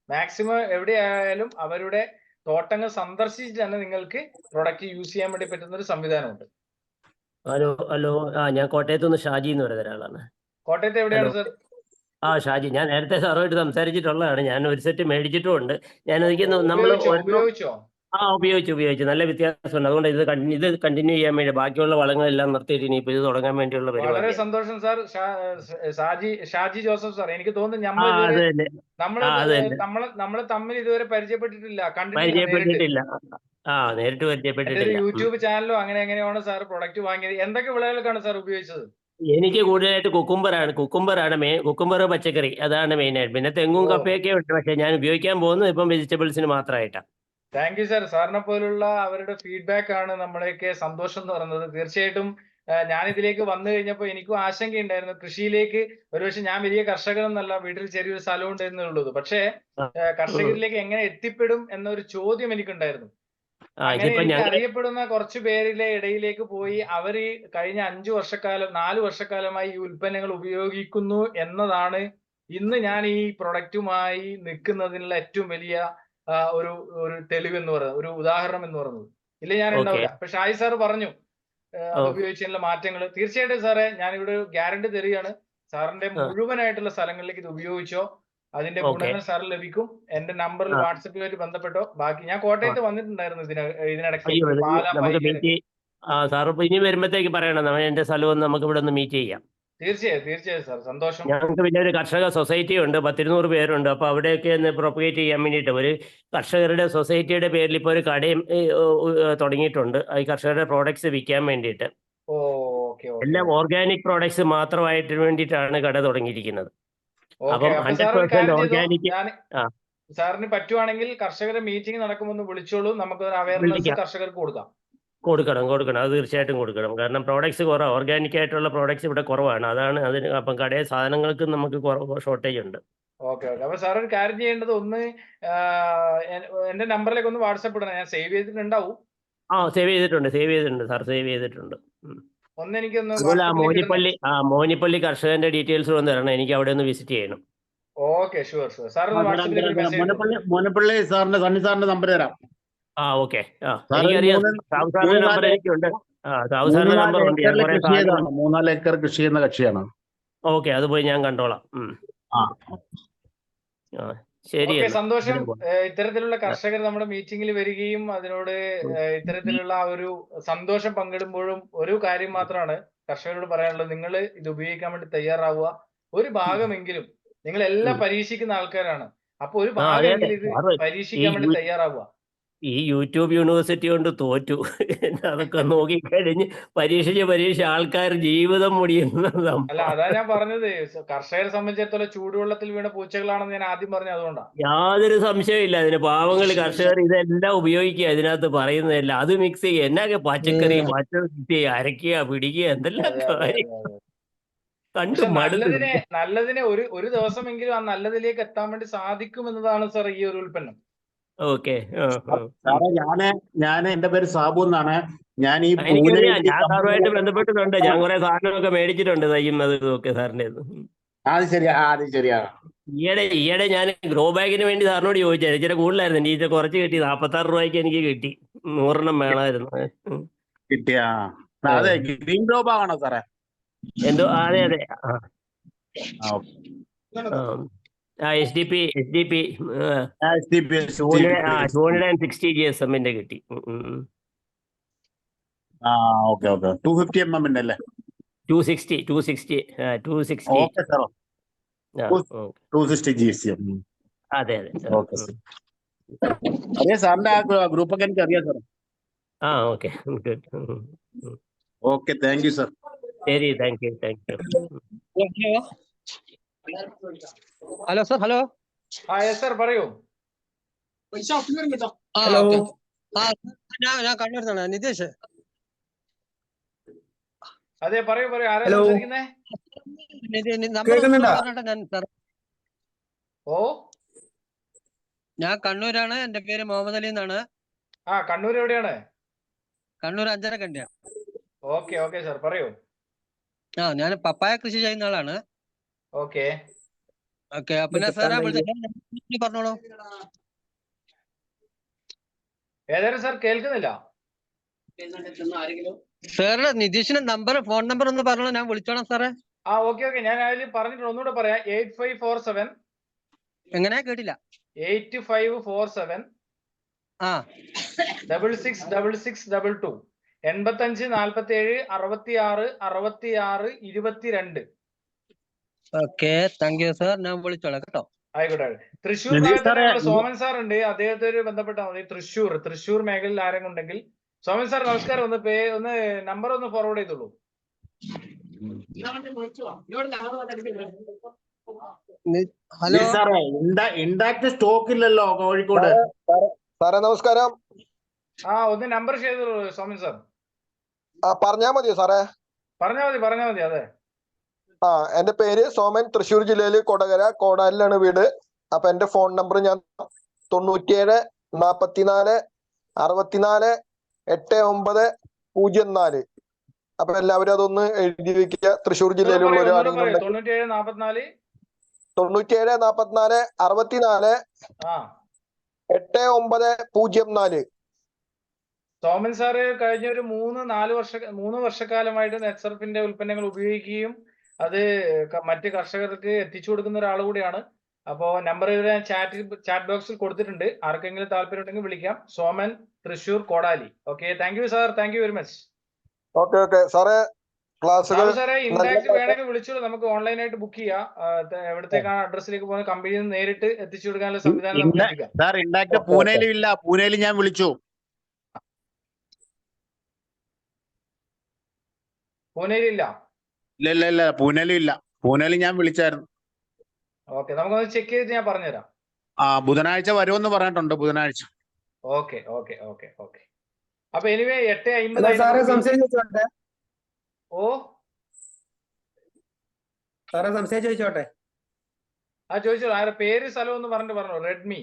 മാക്സിമം എവിടെയായാലും അവരുടെ തോട്ടങ്ങൾ സന്ദർശിച്ച് തന്നെ നിങ്ങൾക്ക് പ്രൊഡക്റ്റ് യൂസ് ചെയ്യാൻ വേണ്ടി പറ്റുന്ന ഒരു സംവിധാനമുണ്ട്. ഹലോ ഹലോ, ഞാൻ കോട്ടയത്ത് നിന്ന് ഷാജി എന്ന് പറയുന്ന ഒരാളാണ്. കോട്ടയത്ത് എവിടെയാണ് സർ? ഷാജി, ഞാൻ നേരത്തെ സാറുമായിട്ട് സംസാരിച്ചിട്ടുള്ളതാണ്. ഞാൻ ഒരു സെറ്റ് മേടിച്ചിട്ടുമുണ്ട്. ഞാൻ നമ്മൾ ഉപയോഗിച്ചോ? ഉപയോഗിച്ചു നല്ല വ്യത്യാസമുണ്ട്. അതുകൊണ്ട് ഇത് കണ്ടിന്യൂ ചെയ്യാൻ വേണ്ടി ബാക്കിയുള്ള വളങ്ങളെല്ലാം നിർത്തിയിട്ട് ഇനിയിപ്പോ ഇത് തുടങ്ങാൻ വേണ്ടിയുള്ള പരിപാടി. വളരെ സന്തോഷം സാർ. ഷാജി ജോസഫ് സാർ, എനിക്ക് തോന്നുന്നു നമ്മൾ തമ്മിൽ ഇതുവരെ പരിചയപ്പെട്ടിട്ടില്ല. നേരിട്ട് പരിചയപ്പെട്ടിട്ടില്ല. യൂട്യൂബ് ചാനലോ എങ്ങനെയാണ് സാർ പ്രൊഡക്റ്റ് വാങ്ങിയത്? എന്തൊക്കെ വിളകൾക്കാണ് സാർ ഉപയോഗിച്ചത്? എനിക്ക് കൂടുതലായിട്ട് കുക്കുംബർ പച്ചക്കറി, അതാണ് മെയിനായിട്ട്. പിന്നെ തെങ്ങും കപ്പയൊക്കെ ഉണ്ട്. പക്ഷെ ഞാൻ ഉപയോഗിക്കാൻ പോകുന്നത് ഇപ്പം വെജിറ്റബിൾസിന് മാത്രമായിട്ടാണ്. Thank you sir. സാറിനെ പോലുള്ള അവരുടെ ഫീഡ്ബാക്ക് ആണ് നമ്മളെയൊക്കെ സന്തോഷം എന്ന് പറയുന്നത്. തീർച്ചയായിട്ടും ഞാൻ ഇതിലേക്ക് വന്നു കഴിഞ്ഞപ്പോൾ എനിക്കും ആശങ്കയുണ്ടായിരുന്നു. കൃഷിയിലേക്ക് ഒരുപക്ഷെ ഞാൻ വലിയ കർഷകനൊന്നല്ല, വീട്ടിൽ ചെറിയൊരു സ്ഥലമുണ്ട് എന്നുള്ളത്. പക്ഷേ കർഷകരിലേക്ക് എങ്ങനെ എത്തിപ്പെടും എന്നൊരു ചോദ്യം എനിക്കുണ്ടായിരുന്നു. അങ്ങനെ അറിയപ്പെടുന്ന കുറച്ചു പേരിലെ ഇടയിലേക്ക് പോയി അവര് കഴിഞ്ഞ 4 വർഷക്കാലമായി ഈ ഉൽപ്പന്നങ്ങൾ ഉപയോഗിക്കുന്നു എന്നതാണ് ഇന്ന് ഞാൻ ഈ പ്രൊഡക്റ്റുമായി നിൽക്കുന്നതിനുള്ള ഏറ്റവും വലിയ ഒരു തെളിവ് എന്ന് പറയുന്നത്, ഒരു ഉദാഹരണം എന്ന് പറയുന്നത്. ഇല്ല, ഞാൻ ഉണ്ടാവില്ല. അപ്പൊ ഷായി സാർ പറഞ്ഞു അത് ഉപയോഗിച്ചതിനുള്ള മാറ്റങ്ങൾ. തീർച്ചയായിട്ടും സാറേ, ഞാൻ ഇവിടെ ഗ്യാരണ്ടി തരികയാണ്. സാറിന്റെ മുഴുവനായിട്ടുള്ള സ്ഥലങ്ങളിലേക്ക് ഇത് ഉപയോഗിച്ചോ, അതിന്റെ ഗുണങ്ങൾ സാറിന് ലഭിക്കും. എന്റെ നമ്പറിൽ വാട്സപ്പിലായിട്ട് ബന്ധപ്പെട്ടോ. ബാക്കി ഞാൻ കോട്ടയത്ത് വന്നിട്ടുണ്ടായിരുന്നു ഇതിനിടയ്ക്ക്. ഇനി വരുമ്പോഴത്തേക്ക് പറയണം, എന്റെ സ്ഥലവും നമുക്ക് ഇവിടെ ഒന്ന് മീറ്റ് ചെയ്യാം. തീർച്ചയായും സാർ, സന്തോഷം. ഞങ്ങൾക്ക് പിന്നെ ഒരു കർഷക സൊസൈറ്റി ഉണ്ട്, 100-200 പേരുണ്ട്. അപ്പൊ അവിടെയൊക്കെ ഒന്ന് പ്രൊപ്പഗേറ്റ് ചെയ്യാൻ വേണ്ടിയിട്ട് ഒരു കർഷകരുടെ സൊസൈറ്റിയുടെ പേരിൽ ഇപ്പോൾ ഒരു കടയും തുടങ്ങിയിട്ടുണ്ട്. ഈ കർഷകരുടെ പ്രോഡക്ട്സ് വിൽക്കാൻ വേണ്ടിയിട്ട്. എല്ലാം ഓർഗാനിക് പ്രോഡക്ട്സ് മാത്രമായിട്ട് വേണ്ടിയിട്ടാണ് കട തുടങ്ങിയിരിക്കുന്നത്. അപ്പം 100% ഓർഗാനിക്. സാറിന് പറ്റുവാണെങ്കിൽ കർഷകരുടെ മീറ്റിംഗ് നടക്കുമെന്ന് വിളിച്ചോളൂ. നമുക്ക് ഒരു അവയർനെസ് കർഷകർക്ക് കൊടുക്കണം. അത് തീർച്ചയായിട്ടും കൊടുക്കണം. കാരണം പ്രോഡക്ട്സ് കുറവാണ്, ഓർഗാനിക് ആയിട്ടുള്ള പ്രോഡക്ട്സ് ഇവിടെ കുറവാണ്. അതാണ് അതിന്. അപ്പം കടയിൽ സാധനങ്ങൾക്ക് നമുക്ക് ഷോർട്ടേജ് ഉണ്ട്. ഓക്കെ. അപ്പൊ സാർ ഒരു കാര്യം ചെയ്യേണ്ടത്, ഒന്ന് എന്റെ നമ്പറിലേക്ക് ഒന്ന് വാട്സാപ്പ് ഇടണം. ഞാൻ സേവ് ചെയ്തിട്ടുണ്ടാവും. സേവ് ചെയ്തിട്ടുണ്ട് സാർ, സേവ് ചെയ്തിട്ടുണ്ട്. ഒന്ന് എനിക്കൊന്ന് മോനിപ്പള്ളി കർഷകന്റെ ഡീറ്റെയിൽസ് ഒന്ന് തരണം. എനിക്ക് അവിടെ ഒന്ന് വിസിറ്റ് ചെയ്യണം. Okay, sure sir. മോനപ്പള്ളി സാറിന്റെ സണ്ണി സാറിന്റെ നമ്പർ തരാം. ഓക്കെ. എനിക്കറിയാം, സാബുസാറിന്റെ നമ്പർ എനിക്കുണ്ട്. സാബുസാറിന്റെ നമ്പർ ഉണ്ട്. 3-4 ഏക്കർ കൃഷി ചെയ്യുന്ന കക്ഷിയാണ്. ഓക്കെ, അത് പോയി ഞാൻ കണ്ടോളാം. ശരി, സന്തോഷം. ഇത്തരത്തിലുള്ള കർഷകർ നമ്മുടെ മീറ്റിംഗിൽ വരികയും അതിനോട് ഇത്തരത്തിലുള്ള ഒരു സന്തോഷം പങ്കിടുമ്പോഴും ഒരു കാര്യം മാത്രമാണ് കർഷകരോട് പറയാനുള്ളത്, നിങ്ങൾ ഇത് ഉപയോഗിക്കാൻ വേണ്ടി തയ്യാറാവുക. ഒരു ഭാഗമെങ്കിലും, നിങ്ങൾ എല്ലാം പരീക്ഷിക്കുന്ന ആൾക്കാരാണ്. അപ്പൊ ഒരു ഭാഗമെങ്കിലും ഇത് പരീക്ഷിക്കാൻ വേണ്ടി തയ്യാറാവുക. ഈ യൂട്യൂബ് യൂണിവേഴ്സിറ്റി കൊണ്ട് തോറ്റു. അതൊക്കെ നോക്കിക്കഴിഞ്ഞ് പരീക്ഷ ആൾക്കാർ ജീവിതം മുടിയുന്നതാണ്. അല്ല, അതാ ഞാൻ പറഞ്ഞത്. കർഷകരെ സംബന്ധിച്ചിടത്തോളം ചൂടുവെള്ളത്തിൽ വീണ പൂച്ചകളാണെന്ന് ഞാൻ ആദ്യം പറഞ്ഞത് അതുകൊണ്ടാണ്. യാതൊരു സംശയമില്ല. അതിന് പാവങ്ങൾ കർഷകർ ഇതെല്ലാം ഉപയോഗിക്കുക. ഇതിനകത്ത് പറയുന്നതല്ല, അത് മിക്സ് ചെയ്യുക, എന്നാക്കെ പച്ചക്കറി അരയ്ക്കുക, പിടിക്കുക, എന്തെല്ലാം കാര്യം കണ്ടു. നല്ലതിനെ ഒരു ദിവസമെങ്കിലും ആ നല്ലതിലേക്ക് എത്താൻ വേണ്ടി സാധിക്കും എന്നതാണ് സാർ ഈ ഒരു ഉൽപ്പന്നം. ഓക്കെ. സാറേ, ഞാൻ എന്റെ പേര് സാബു എന്നാണ്. ഞാൻ സാറുമായിട്ട് ബന്ധപ്പെട്ടിട്ടുണ്ട്. ഞാൻ കുറെ സാധനമൊക്കെ മേടിച്ചിട്ടുണ്ട്, തയ്യുന്നത് ഒക്കെ സാറിന്റെ. ഈയിടെ ഞാൻ ഗ്രോ ബാഗിന് വേണ്ടി സാറിനോട് ചോദിച്ചായിരുന്നു. ഇച്ചിരി കൂടുതലായിരുന്നു. എനിക്ക് ഇച്ചിരി കുറച്ച് കിട്ടി. 46 രൂപയ്ക്ക് എനിക്ക് കിട്ടി. 100 വേണമായിരുന്നു. കിട്ടിയാ? ഗ്രീൻ ഗ്രോ ബാഗാണോ സാറേ? എന്തോ? അതെ. SDP 260 GSM-ന്റെ കിട്ടി. ഓക്കെ 250 mm അല്ലേ? 260. Okay sir, 260 GSM. അതെ. Okay sir. അറിയാം സാറിന്റെ ആ ഗ്രൂപ്പൊക്കെ എനിക്ക് അറിയാം സാർ. Okay, good. Okay, thank you sir. ശരി, thank you. Hello sir. Hello. Yes sir, പറയൂ. ഹലോ. ഞാൻ കണ്ണൂരിൽ നിതീഷ്. അതെ, പറയൂ. ആരാ സംസാരിക്കുന്നേ? ഞാൻ കണ്ണൂരാണ്. എന്റെ പേര് മുഹമ്മദ് അലി എന്നാണ്. കണ്ണൂർ എവിടെയാണ്? കണ്ണൂർ അഞ്ചരക്കണ്ടിയാണ്. ഓക്കെ സർ, പറയൂ. ഞാൻ പപ്പായ കൃഷി ചെയ്യുന്ന ആളാണ്. ഓക്കെ. പിന്നെ സാറാ പറഞ്ഞോളൂ. ഏതായാലും സാർ കേൾക്കുന്നില്ല. സാറിന്റെ നിതീഷിന്റെ ഫോൺ നമ്പർ ഒന്ന് പറഞ്ഞോളൂ, ഞാൻ വിളിച്ചോളാം സാറേ. ഓക്കെ. ഞാൻ അതിൽ പറഞ്ഞിട്ട് ഒന്നുകൂടെ പറയാം. 8547. എങ്ങനെ കേട്ടില്ല? 8547 666622 85 47 66 66 22. Okay, thank you sir. ഞാൻ വിളിച്ചോളാം കേട്ടോ. ആയിക്കോട്ടെ. തൃശ്ശൂർ സോമൻ സാർ ഉണ്ട്, അദ്ദേഹത്തെ ബന്ധപ്പെട്ടാൽ മതി. തൃശ്ശൂർ മേഖലയിൽ ആരെങ്കിലും ഉണ്ടെങ്കിൽ. സോമൻ സാർ നമസ്കാരം. ഒന്ന് നമ്പർ ഒന്ന് ഫോർവേഡ് ചെയ്തോളൂ. ഹലോ സാറേ, ഇൻഡാക്ട് സ്റ്റോക്ക് ഇല്ലല്ലോ കോഴിക്കോട്. സാറേ നമസ്കാരം. ഒന്ന് നമ്പർ ചെയ്തോളൂ സോമൻ സാർ. പറഞ്ഞാ മതിയോ സാറേ? പറഞ്ഞാ മതി. അതെ. എന്റെ പേര് സോമൻ, തൃശ്ശൂർ ജില്ലയില് കൊടകര കോടാലിലാണ് വീട്. അപ്പൊ എന്റെ ഫോൺ നമ്പർ ഞാൻ 97 44 64 89 04. അപ്പൊ എല്ലാവരും അതൊന്ന് എഴുതി വെക്കുക. തൃശ്ശൂർ ജില്ലയിലുള്ള ഒരു 97 44 64 64 89 04. സോമൻ സാറ് കഴിഞ്ഞ ഒരു 3 വർഷക്കാലമായിട്ട് നെറ്റ്സർഫിന്റെ ഉൽപ്പന്നങ്ങൾ ഉപയോഗിക്കുകയും അത് മറ്റ് കർഷകർക്ക് എത്തിച്ചു കൊടുക്കുന്ന ഒരാൾ കൂടിയാണ്. അപ്പോ നമ്പർ ഞാൻ ചാറ്റ് ബോക്സിൽ കൊടുത്തിട്ടുണ്ട്. ആർക്കെങ്കിലും താല്പര്യം ഉണ്ടെങ്കിൽ വിളിക്കാം. സോമൻ, തൃശ്ശൂർ കോടാലി. Okay, thank you sir. Thank you very much. Okay സാറേ. ക്ലാസ്സുകൾ സാറേ ഇൻഡാക്ട് വേണമെങ്കിൽ വിളിച്ചോളൂ. നമുക്ക് ഓൺലൈനായിട്ട് ബുക്ക് ചെയ്യാം. എവിടത്തേക്കാണ് അഡ്രസ്സിലേക്ക് പോകുന്നത് കമ്പനിയിൽ നിന്ന് നേരിട്ട് എത്തിച്ചു കൊടുക്കാനുള്ള സംവിധാനം. സാർ ഇൻഡാക്ട് പൂനെയിലും ഇല്ല. പൂനെയിൽ ഞാൻ വിളിച്ചു. പൂനെയിലില്ല. ഇല്ല, പൂനെയിലും ഇല്ല. പൂനെയിൽ ഞാൻ വിളിച്ചായിരുന്നു. ഓക്കെ, നമുക്കൊന്ന് ചെക്ക് ചെയ്ത് ഞാൻ പറഞ്ഞുതരാം. ബുധനാഴ്ച വരുമെന്ന് പറഞ്ഞിട്ടുണ്ട്. ബുധനാഴ്ച. ഓക്കെ. അപ്പൊ എനിവേ 8:50 സംശയം ചോദിച്ചോട്ടെ? ചോദിച്ചോളൂ. ആരുടെ പേര് സ്ഥലം ഒന്ന് പറഞ്ഞോ. റെഡ്മി.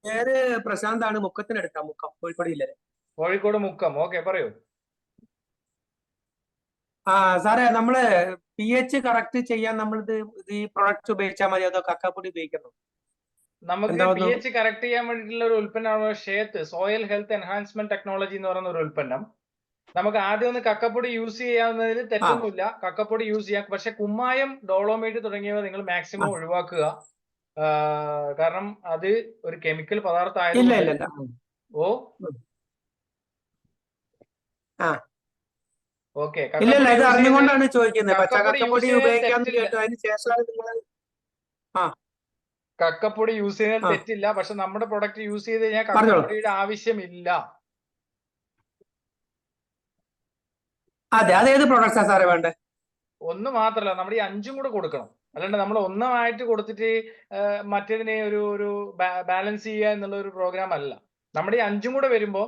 പേര് പ്രശാന്താണ്. മുക്കത്തിനടുത്താ. കോഴിക്കോട് ജില്ലയിലെ. കോഴിക്കോട് മുക്കം. ഓക്കെ, പറയൂ. സാറേ, നമ്മള് pH കറക്റ്റ് ചെയ്യാൻ നമ്മളിത് ഈ പ്രൊഡക്റ്റ് ഉപയോഗിച്ചാൽ മതി, അതോ കക്കാപ്പൊടി ഉപയോഗിക്കണം? നമുക്ക് pH കറക്റ്റ് ചെയ്യാൻ വേണ്ടിയിട്ടുള്ള ഒരു ഉൽപ്പന്നമാണ് Seth, soil health enhancement technology എന്ന് പറയുന്ന ഒരു ഉൽപ്പന്നം. നമുക്ക് ആദ്യം ഒന്ന് കക്കപ്പൊടി യൂസ് ചെയ്യാവുന്നതിൽ തെറ്റൊന്നുമില്ല. കക്കപ്പൊടി യൂസ് ചെയ്യാം. പക്ഷെ കുമ്മായം, ഡോളോമൈറ്റ് തുടങ്ങിയവ നിങ്ങൾ മാക്സിമം ഒഴിവാക്കുക. കാരണം അത് ഒരു കെമിക്കൽ പദാർത്ഥം ആയതുകൊണ്ട്. ഓക്കെ, അറിഞ്ഞുകൊണ്ടാണ് ചോദിക്കുന്നത്. കക്കപ്പൊടി യൂസ് ചെയ്യുന്നതിൽ തെറ്റില്ല. പക്ഷെ നമ്മുടെ പ്രൊഡക്റ്റ് യൂസ് ചെയ്ത് കഴിഞ്ഞാൽ കക്കപ്പൊടിയുടെ ആവശ്യമില്ല. അതേത് പ്രൊഡക്റ്റാ സാറേ വേണ്ടത്? ഒന്ന് മാത്രല്ല, നമ്മുടെ ഈ 5ഉം കൂടെ കൊടുക്കണം. അല്ലാണ്ട് നമ്മൾ ഒന്നായിട്ട് കൊടുത്തിട്ട് മറ്റേതിനെ ഒരു ബാലൻസ് ചെയ്യുക എന്നുള്ള ഒരു പ്രോഗ്രാം അല്ല. നമ്മുടെ ഈ 5ഉം കൂടെ വരുമ്പോ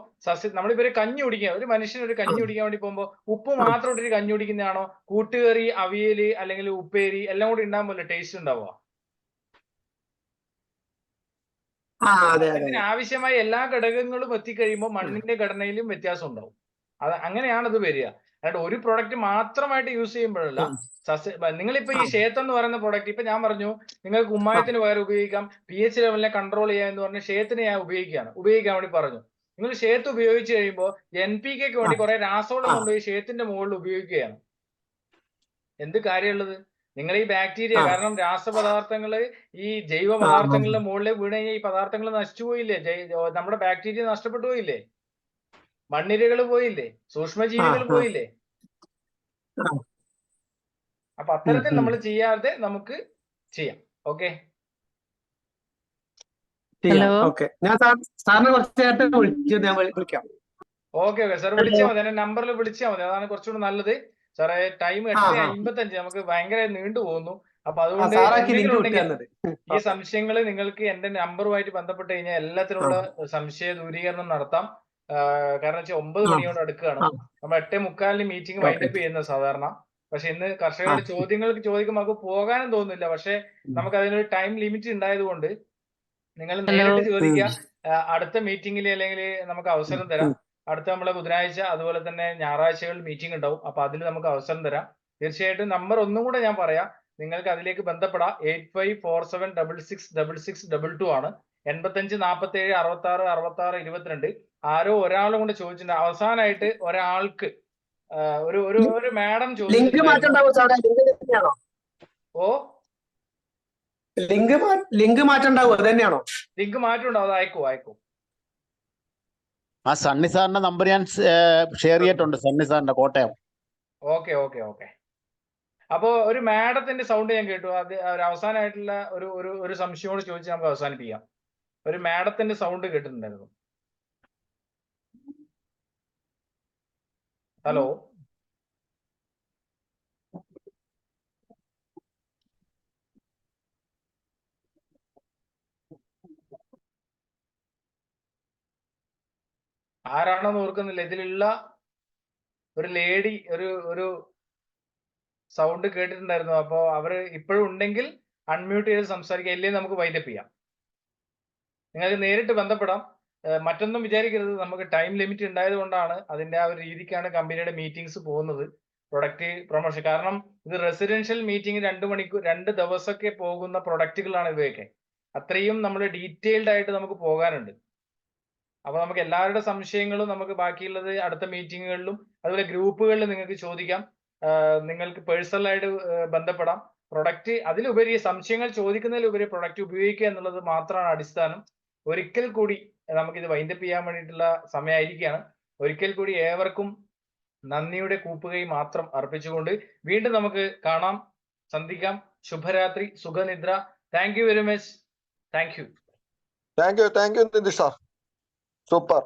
നമ്മളിപ്പോ ഒരു കഞ്ഞി കുടിക്കുക, ഒരു മനുഷ്യന് ഒരു കഞ്ഞി കുടിക്കാൻ വേണ്ടി പോകുമ്പോ ഉപ്പ് മാത്രം ഇട്ടിട്ട് കഞ്ഞി കുടിക്കുന്നതാണോ, കൂട്ടുകറി, അവിയല് അല്ലെങ്കിൽ ഉപ്പേരി എല്ലാം കൂടി ഉണ്ടാകുമ്പോൾ ടേസ്റ്റ് ഉണ്ടാവുക? അതിന് ആവശ്യമായ എല്ലാ ഘടകങ്ങളും എത്തിക്കഴിയുമ്പോൾ മണ്ണിന്റെ ഘടനയിലും വ്യത്യാസം ഉണ്ടാവും. അങ്ങനെയാണ് ഇത് വരിക. അതായത് ഒരു പ്രോഡക്റ്റ് മാത്രമായിട്ട് യൂസ് ചെയ്യുമ്പോഴല്ല. നിങ്ങളിപ്പോ ഈ ഷേത്ത് എന്ന് പറയുന്ന പ്രോഡക്റ്റ് ഇപ്പൊ ഞാൻ പറഞ്ഞു നിങ്ങൾക്ക് കുമ്മായത്തിന് പകരം ഉപയോഗിക്കാം, pH ലെവലിനെ കൺട്രോൾ ചെയ്യാൻ എന്ന് പറഞ്ഞ ഷേത്തിനെ ഞാൻ ഉപയോഗിക്കാൻ വേണ്ടി പറഞ്ഞു. നിങ്ങൾ ഷേത്ത് ഉപയോഗിച്ച് കഴിയുമ്പോൾ NPK വേണ്ടി കുറെ രാസവളം കൊണ്ടുപോയി ഷേത്തിന്റെ മുകളിൽ ഉപയോഗിക്കുകയാണ്. എന്ത് കാര്യമുള്ളത്? നിങ്ങൾ ഈ ബാക്ടീരിയ, കാരണം രാസപദാർത്ഥങ്ങള് ഈ ജൈവ പദാർത്ഥങ്ങളുടെ മുകളിൽ വീണ് കഴിഞ്ഞാൽ ഈ പദാർത്ഥങ്ങൾ നശിച്ചു പോയില്ലേ? നമ്മുടെ ബാക്ടീരിയ നഷ്ടപ്പെട്ടു പോയില്ലേ? മണ്ണിരകൾ പോയില്ലേ? സൂക്ഷ്മജീവികൾ പോയില്ലേ? അപ്പൊ അത്തരത്തിൽ നമ്മൾ ചെയ്യാതെ നമുക്ക് ചെയ്യാം. ഓക്കെ, ഞാൻ സാറിനെ കുറച്ച് നേരത്തെ വിളിച്ചു, ഞാൻ വിളിക്കാം. ഓക്കെ സാർ വിളിച്ചാൽ മതി, എന്റെ നമ്പറിൽ വിളിച്ചാൽ മതി, അതാണ് കുറച്ചുകൂടി നല്ലത്. സാറേ ടൈം 8:55, നമുക്ക് ഭയങ്കര നീണ്ടു പോകുന്നു. അപ്പൊ അതുകൊണ്ട് ഈ സംശയങ്ങൾ നിങ്ങൾക്ക് എന്റെ നമ്പറുമായിട്ട് ബന്ധപ്പെട്ട് കഴിഞ്ഞാൽ എല്ലാത്തിനുള്ള സംശയ ദൂരീകരണം നടത്താം. കാരണം വെച്ചാൽ 9 മണിയോട് അടുക്കുകയാണ്. നമ്മൾ 8:45 മീറ്റിംഗ് വൈൻഡപ്പ് ചെയ്യുന്നത് സാധാരണ. പക്ഷെ ഇന്ന് കർഷകരുടെ ചോദ്യങ്ങൾക്ക് ചോദിക്കുമ്പോൾ നമുക്ക് പോകാനും തോന്നുന്നില്ല. പക്ഷെ നമുക്ക് അതിനൊരു ടൈം ലിമിറ്റ് ഉണ്ടായത് കൊണ്ട് നിങ്ങൾ നേരിട്ട് ചോദിക്കുക. അടുത്ത മീറ്റിംഗിൽ അല്ലെങ്കിൽ നമുക്ക് അവസരം തരാം. അടുത്ത നമ്മളെ ബുധനാഴ്ച അതുപോലെ തന്നെ ഞായറാഴ്ചകളിൽ മീറ്റിംഗ് ഉണ്ടാവും. അപ്പൊ അതിൽ നമുക്ക് അവസരം തരാം. തീർച്ചയായിട്ടും നമ്പർ ഒന്നും കൂടെ ഞാൻ പറയാം, നിങ്ങൾക്ക് അതിലേക്ക് ബന്ധപ്പെടാം. 8547666622 ആണ്. 85 47 66 66 22. ആരോ ഒരാളും കൊണ്ട് ചോദിച്ചിട്ടുണ്ട്. അവസാനമായിട്ട് ഒരാൾക്ക് ഒരു മാഡം ചോദിച്ചു. ഓ ലിങ്ക് മാറ്റണ്ടാവോ? അത് തന്നെയാണോ? ലിങ്ക് മാറ്റമുണ്ടാവും, അത് അയക്കൂ. ആ സണ്ണി സാറിന്റെ നമ്പർ ഞാൻ ഷെയർ ചെയ്തിട്ടുണ്ട്, സണ്ണി സാറിന്റെ, കോട്ടയം. ഓക്കെ. അപ്പോ ഒരു മാഡത്തിന്റെ സൗണ്ട് ഞാൻ കേട്ടു. അത് ഒരു അവസാനമായിട്ടുള്ള ഒരു സംശയോട് ചോദിച്ച് നമുക്ക് അവസാനിപ്പിക്കാം. ഒരു മാഡത്തിന്റെ സൗണ്ട് കേട്ടിട്ടുണ്ടായിരുന്നു. ഹലോ, ആരാണെന്ന് ഓർക്കുന്നില്ല. ഇതിലുള്ള ഒരു ലേഡി ഒരു സൗണ്ട് കേട്ടിട്ടുണ്ടായിരുന്നു. അപ്പോ അവര് ഇപ്പോഴും ഉണ്ടെങ്കിൽ അൺമ്യൂട്ട് ചെയ്ത് സംസാരിക്കുക, ഇല്ലെങ്കിൽ നമുക്ക് വൈൻഡപ്പ് ചെയ്യാം. നിങ്ങൾക്ക് നേരിട്ട് ബന്ധപ്പെടാം. മറ്റൊന്നും വിചാരിക്കരുത്, നമുക്ക് ടൈം ലിമിറ്റ് ഉണ്ടായത് കൊണ്ടാണ്, അതിന്റെ ആ ഒരു രീതിക്കാണ് കമ്പനിയുടെ മീറ്റിംഗ്സ് പോകുന്നത്, പ്രൊഡക്റ്റ് പ്രൊമോഷൻ. കാരണം ഇത് റെസിഡൻഷ്യൽ മീറ്റിംഗ് 2 മണിക്കൂർ 2 ദിവസമൊക്കെ പോകുന്ന പ്രൊഡക്റ്റുകളാണ് ഇവയൊക്കെ. അത്രയും നമ്മൾ ഡീറ്റെയിൽഡ് ആയിട്ട് നമുക്ക് പോകാനുണ്ട്. അപ്പൊ നമുക്ക് എല്ലാവരുടെ സംശയങ്ങളും നമുക്ക് ബാക്കിയുള്ളത് അടുത്ത മീറ്റിങ്ങുകളിലും അതുപോലെ ഗ്രൂപ്പുകളിൽ നിങ്ങൾക്ക് ചോദിക്കാം. നിങ്ങൾക്ക് പേഴ്സണലായിട്ട് ബന്ധപ്പെടാം. പ്രൊഡക്റ്റ് അതിലുപരി സംശയങ്ങൾ ചോദിക്കുന്നതിലുപരി പ്രൊഡക്റ്റ് ഉപയോഗിക്കുക എന്നുള്ളത് മാത്രമാണ് അടിസ്ഥാനം. ഒരിക്കൽ കൂടി നമുക്കിത് വൈൻഡപ്പ് ചെയ്യാൻ വേണ്ടിയിട്ടുള്ള സമയമായിരിക്കുകയാണ്. ഒരിക്കൽ കൂടി ഏവർക്കും നന്ദിയുടെ കൂപ്പുകൈ മാത്രം അർപ്പിച്ചുകൊണ്ട് വീണ്ടും നമുക്ക് കാണാം, സന്ധിക്കാം. ശുഭരാത്രി, സുഖനിദ്ര. Thank you very much. Thank you Nitish sir, super.